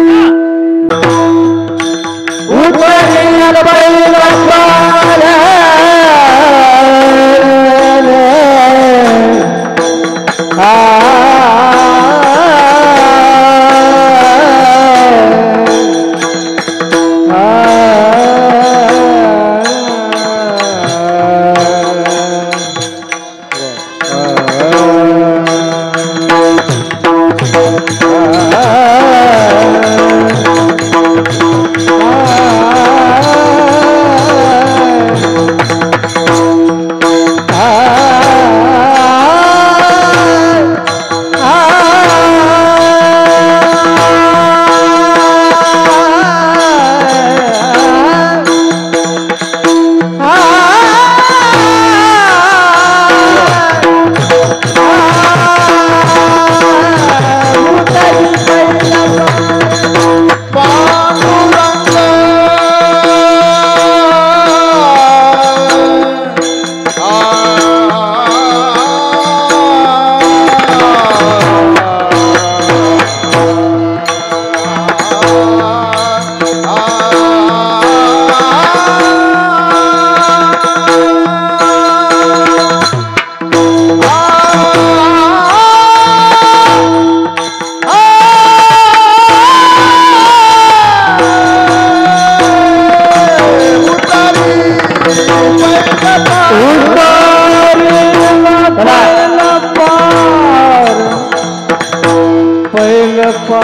का?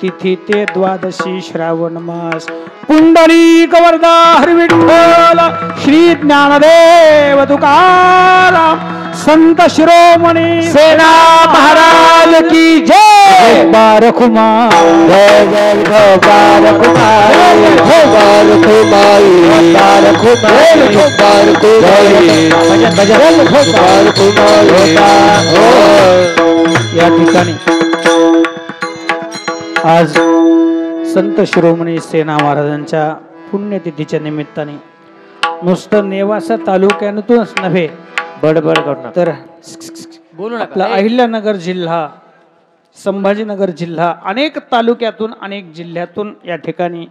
तिथी ते द्वादशी श्रावण मास. पुंडलिक वरदा हरी विठ्ठल श्री ज्ञानदेव तुकाराम संत शिरोमणी सेना महाराज की जय. बारकुमार जय जय बारकुमार जय बारकुमार या ठिकाणी आज संत शिरोमणी सेना महाराजांच्या पुण्यतिथीच्या निमित्ताने नुसतं नेवासा तालुक्यातूनच नव्हे बडबड करणं तर आपला अहिल्यानगर जिल्हा संभाजीनगर जिल्हा अनेक तालुक्यातून अनेक जिल्ह्यातून या ठिकाणी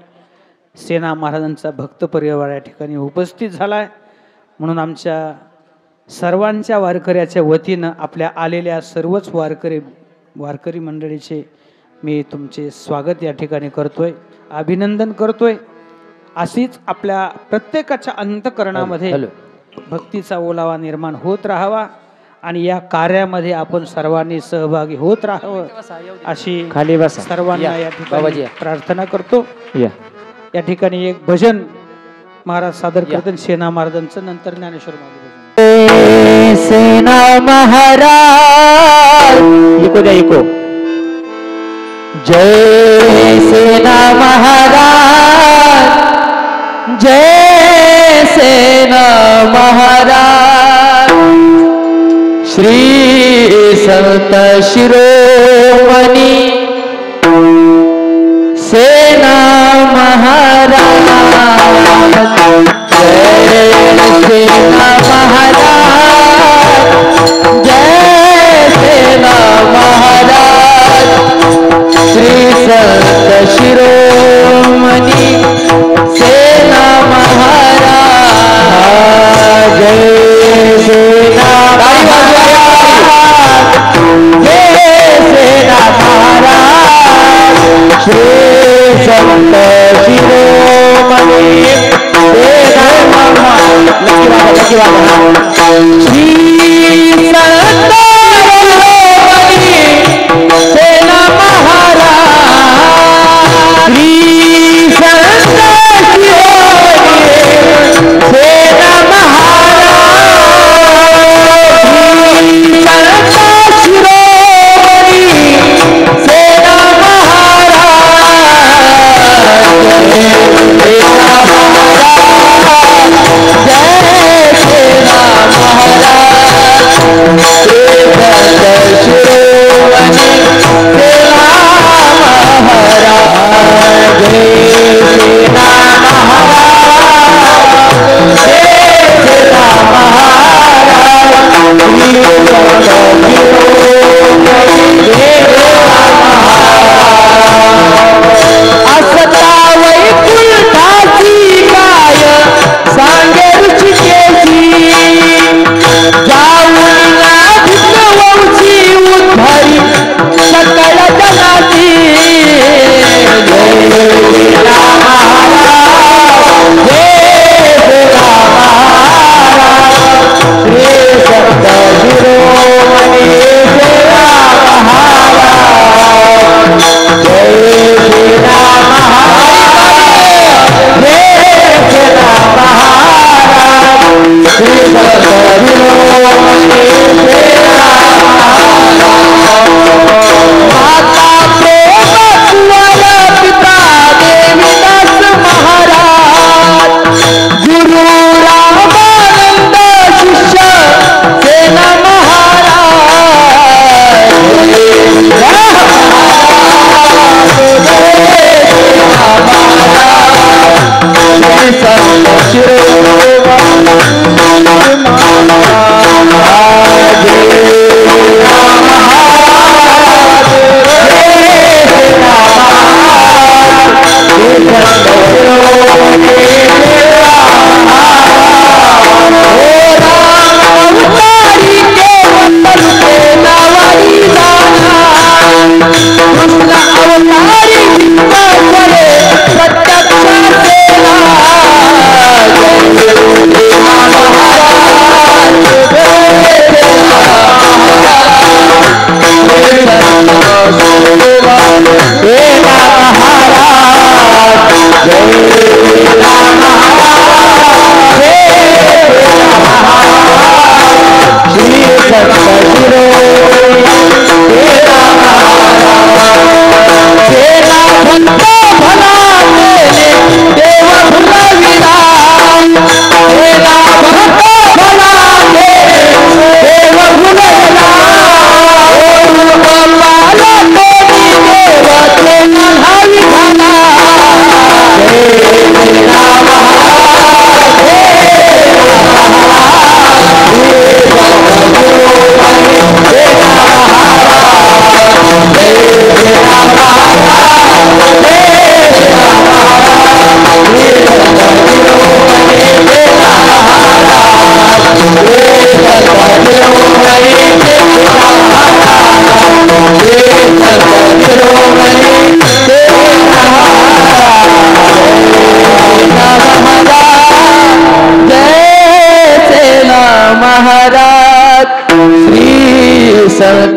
सेना महाराजांचा भक्त परिवार या ठिकाणी उपस्थित झालाय. म्हणून आमच्या सर्वांच्या वारकऱ्याच्या वतीनं आपल्या आलेल्या सर्वच वारकरी मंडळीचे मी तुमचे स्वागत या ठिकाणी करतोय, अभिनंदन करतोय. अशीच आपल्या प्रत्येकाच्या अंतःकरणामध्ये भक्तीचा ओलावा निर्माण होत राहावा आणि या कार्यामध्ये आपण सर्वांनी सहभागी होत राहावं अशी सर्वांना या ठिकाणी प्रार्थना करतो. या ठिकाणी एक भजन महाराज सादर करतील सेना महाराजांचं, नंतर ज्ञानेश्वर महाराज. सेना महाराज इको द्या इको. जय सेना महाराज, जय सेना महाराज. श्री संत शिरोमणी सेना महाराज, जय सेना महाराज, जय सेना महाराज. श्री संत शिरोमणी सेना महाराज, जय सेना महाराज, जय सेना महाराज. श्री संत शिरोमणी सेना महाराज, श्री संत सेना महाराज, श्री संत सेना महाराज, सेना महाराज.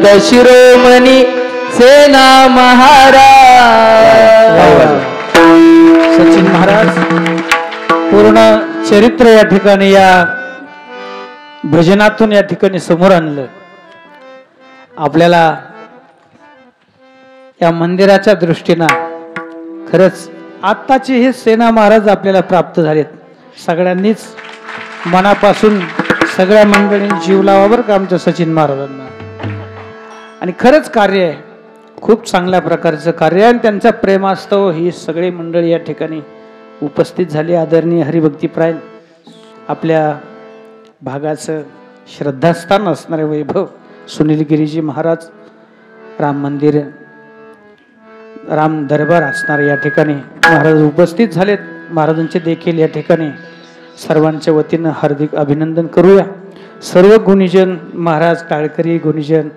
संत शिरोमणी सेना महाराज. सचिन महाराज पूर्ण चरित्र या ठिकाणी या भजनातून या ठिकाणी समोर आणलं. आपल्याला या मंदिराच्या दृष्टीनं खरंच आत्ताचे हे सेना महाराज आपल्याला प्राप्त झालेत. सगळ्यांनीच मनापासून सगळ्या मंडळींनी जीव लावा बरं का आमच्या सचिन महाराजांना. आणि खरंच कार्य आहे, खूप चांगल्या प्रकारचं कार्य आहे. आणि त्यांच्या प्रेमास्तव ही सगळी मंडळी या ठिकाणी उपस्थित झाली. आदरणीय हरिभक्तीप्राय आपल्या भागाचं श्रद्धास्थान असणारे वैभव सुनील गिरीजी महाराज, राम मंदिर राम दरबार असणारे या ठिकाणी महाराज उपस्थित झालेत. महाराजांचे देखील या ठिकाणी सर्वांच्या वतीनं हार्दिक अभिनंदन करूया. सर्व गुणीजन महाराज टाळकरी गुणीजन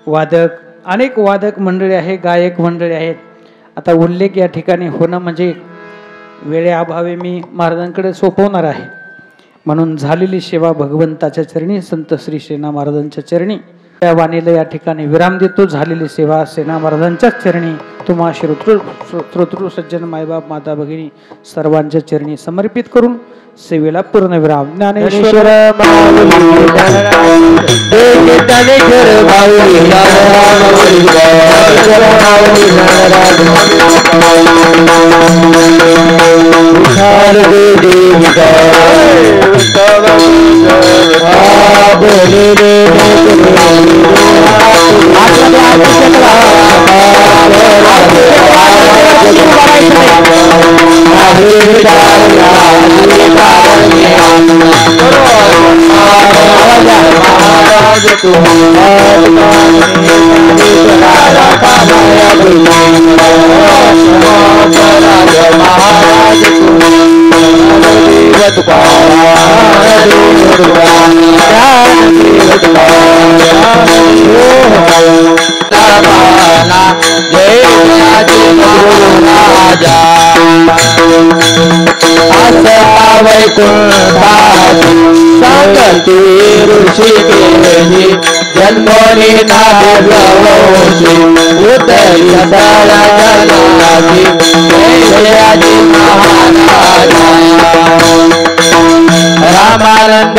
वादक अनेक वादक मंडळी आहे, गायक मंडळी आहेत. आता उल्लेख या ठिकाणी होणं म्हणजे वेळेअभावी मी महाराजांकडे सोपवणार आहे. म्हणून झालेली सेवा भगवंताच्या चरणी संत श्री सेना महाराजांच्या चरणी त्या वाणीला या ठिकाणी विराम देतो. झालेली सेवा सेना महाराजांच्याच चरणी तुम्हा श्रोतृ सज्जन मायबाप माता भगिनी सर्वांच्या चरणी समर्पित करून सेवेला पूर्ण विराम. ज्ञानेश्वर संगती ऋषी केली जन्मोनी नागवशी उतरी जनाची महाराजा रामानंद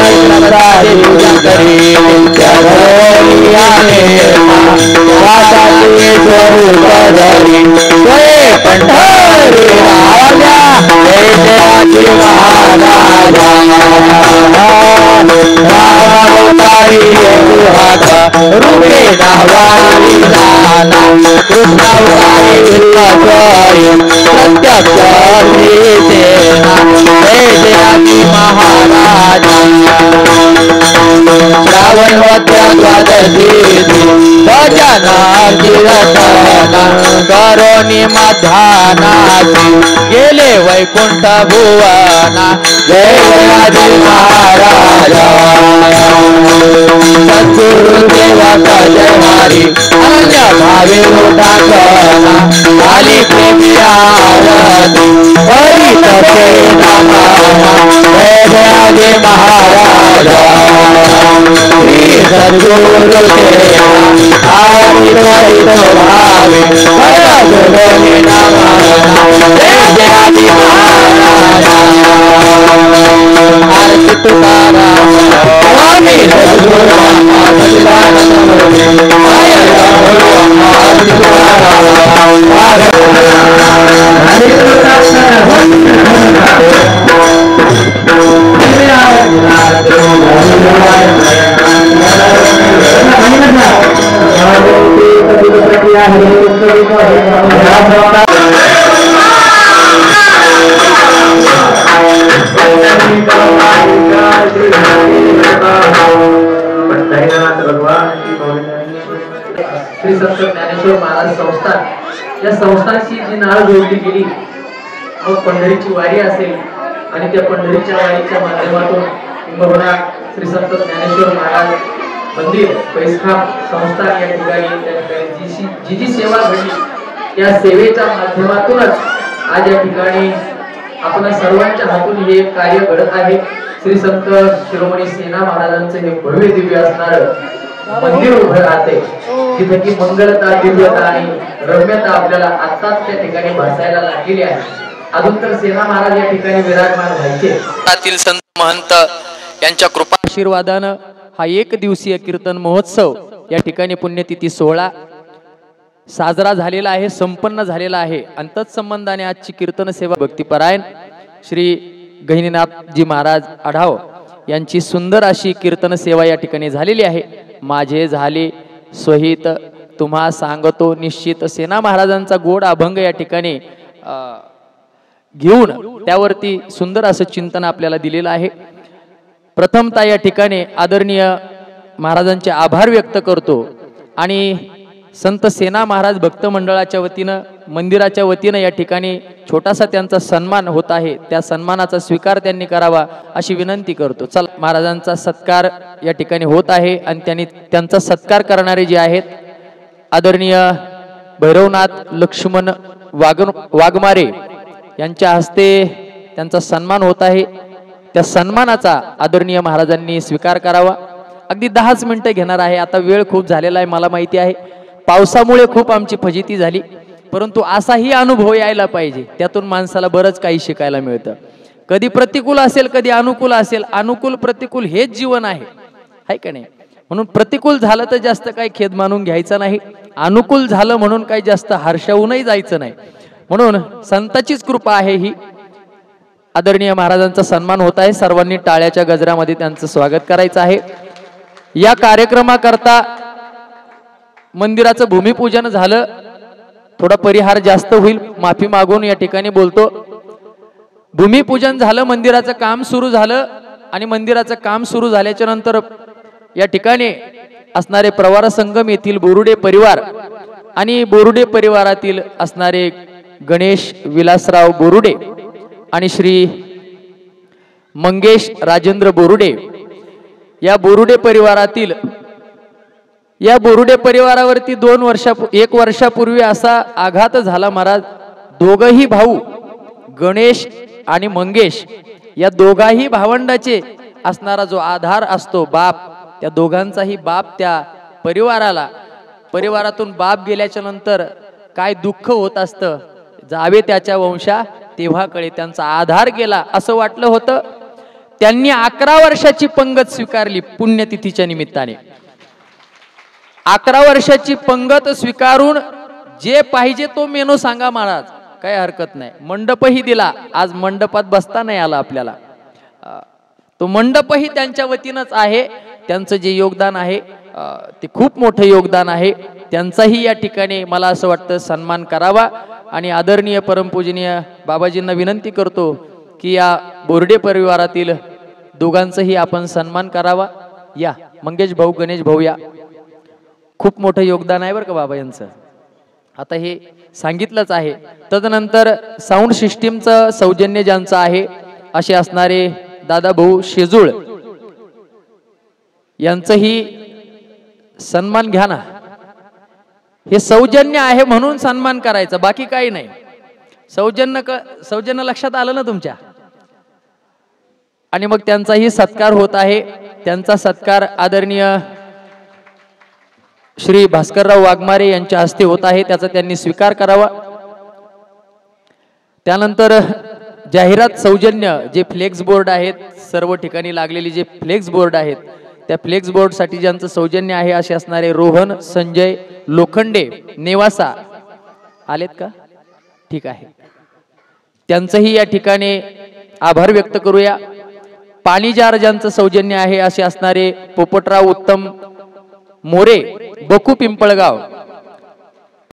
शंकरी पंढरी महाराजा रूपे नावारी नाना कृष्णावतारी प्रत्यक्ष महाराजा श्रावण द्वादशी गजानन करोनी मध्यानाची गेले वैकुंठ भुवना जय जयाजी महाराजा सद्गुरुदेवा जय हरी अन्य भावे मोठा कना काली प्रेमी आरती हरी तसे नामा जय जयाजी महाराजा श्री सद्गुरुदेवा हरी हरित भावे हरा गुरुनी नामा जय जयाजी महाराजा आरती तुकारा स्वामी सद्गुरु श्री संत ज्ञानेश्वर महाराज संस्थान या संस्थांची जी नाळ जोडली गेली, मग पंढरीची वारी असेल आणि त्या पंढरीच्या वारीच्या माध्यमातून किंबहुना श्री संत ज्ञानेश्वर महाराज मंदिर पैसखाम संस्थान या ठिकाणी जी सेवा घडली त्या सेवेच्या माध्यमातूनच आज या ठिकाणी आपण सर्वांच्या हातून हे कार्य घडत आहे. श्री संत शिरोमणी सेना महाराजांचं हे भव्य दिव्य असणार मंदिर उभं राहते जिथे की मंगलता दिव्यता आणि रम्यता आपल्याला आत्ताच त्या ठिकाणी भासायला लागलेली आहे. अजून तर सेना महाराज या ठिकाणी विराजमान व्हायचे. संत महंत यांच्या कृपा आशीर्वादानं हा एक दिवसीय कीर्तन महोत्सव या ठिकाणी पुण्यतिथी 16 साजरा झालेला आहे, संपन्न झालेला आहे. आणि तत्संबंधाने आजची कीर्तन सेवा भक्तिपरायण श्री गहिनीनाथजी महाराज आढाव यांची सुंदर अशी कीर्तन सेवा या ठिकाणी झालेली आहे. माझे झाले स्वहित तुम्हा सांगतो निश्चित सेना महाराजांचा गोड अभंग या ठिकाणी घेऊन त्यावरती सुंदर असं चिंतन आपल्याला दिलेलं आहे. प्रथमतः या ठिकाणी आदरणीय महाराजांचे आभार व्यक्त करतो आणि संत सेना महाराज भक्त मंडळाच्या वतीनं मंदिराच्या वतीनं या ठिकाणी छोटासा त्यांचा सन्मान होत आहे. त्या सन्मानाचा स्वीकार त्यांनी करावा अशी विनंती करतो. चला, महाराजांचा सत्कार या ठिकाणी होत आहे आणि त्यांचा सत्कार करणारे जे आहेत आदरणीय भैरवनाथ लक्ष्मण वाघमारे यांच्या हस्ते त्यांचा सन्मान होत आहे. त्या सन्मानाचा आदरणीय महाराजांनी स्वीकार करावा. अगदी 10च मिनिटं घेणार आहे. आता वेळ खूप झालेला आहे, मला माहिती आहे. पावसामुळे खूप आमची फजिती झाली, परंतु असाही अनुभव यायला पाहिजे. त्यातून माणसाला बरंच काही शिकायला मिळतं. कधी प्रतिकूल असेल, कधी अनुकूल असेल. अनुकूल प्रतिकूल हेच जीवन आहे का नाही? म्हणून प्रतिकूल झालं तर जास्त काही खेद मानून घ्यायचा नाही, अनुकूल झालं म्हणून काही जास्त हर्षवूनही जायचं नाही. म्हणून संताचीच कृपा आहे ही. आदरणीय महाराजांचा सन्मान होत आहे. सर्वांनी टाळ्याच्या गजरामध्ये त्यांचं स्वागत करायचं आहे. या कार्यक्रमाकरता मंदिराचं भूमिपूजन झालं. थोडा परिहार जास्त होईल, माफी मागून या ठिकाणी बोलतो. भूमिपूजन झालं, मंदिराचं काम सुरू झालं आणि मंदिराचं काम सुरू झाल्याच्या नंतर या ठिकाणी असणारे प्रवार संगम येथील बोरुडे परिवार आणि बोरुडे परिवारातील असणारे गणेश विलासराव बोरुडे आणि श्री मंगेश राजेंद्र बोरुडे या बोरुडे परिवारातील या बोरुडे परिवारावरती 1 वर्षापूर्वी असा आघात झाला महाराज. दोघही भाऊ गणेश आणि मंगेश या दोघाही भावंडाचे असणारा जो आधार असतो बाप, त्या दोघांचाही बाप त्या परिवारातून बाप गेल्याच्या नंतर काय दुःख होत असतं. जावे त्याच्या वंशा तेव्हा कळे त्यांचा आधार गेला असं वाटलं होतं. त्यांनी 11 वर्षाची पंगत स्वीकारली पुण्यतिथीच्या निमित्ताने. 11 वर्षाची पंगत स्वीकारून जे पाहिजे तो मेनू सांगा महाराज, काही हरकत नाही. मंडपही दिला. आज मंडपात बसता नाही आला आपल्याला. तो मंडपही त्यांच्या वतीनंच आहे. त्यांचं जे योगदान आहे ते खूप मोठं योगदान आहे. त्यांचाही या ठिकाणी मला असं वाटतं सन्मान करावा. आणि आदरणीय परमपूजनीय बाबाजींना विनंती करतो की या बोर्डे परिवारातील दोघांचाही आपण सन्मान करावा. या मंगेश भाऊ, गणेश भाऊ या. खूप मोठं योगदान आहे बरं का बाबा यांचं. आता हे सांगितलंच आहे. तदनंतर साऊंड सिस्टीमचं सौजन्य ज्यांचं आहे असे असणारे दादा भाऊ शेजूळ यांचंही सन्मान घ्या ना. हे सौजन्य आहे म्हणून सन्मान करायचं, बाकी काही नाही. सौजन्य लक्षात आलं ना तुमच्या. आणि मग त्यांचाही सत्कार होत आहे. त्यांचा सत्कार आदरणीय श्री भास्करराव वाघमारे यांच्या हस्ते होत आहे. त्याचा त्यांनी स्वीकार करावा. त्यानंतर जाहिरात सौजन्य जे फ्लेक्स बोर्ड आहेत, सर्व ठिकाणी लागलेली जे फ्लेक्स बोर्ड आहेत, त्या फ्लेक्स बोर्ड साठी ज्यांचं सौजन्य आहे असे असणारे रोहन संजय लोखंडे नेवासा आलेत का? ठीक आहे. त्यांचंही या ठिकाणी आभार व्यक्त करूया. पाणी जार ज्यांचं सौजन्य आहे असे असणारे पोपटराव उत्तम मोरे बकू पिंपळगाव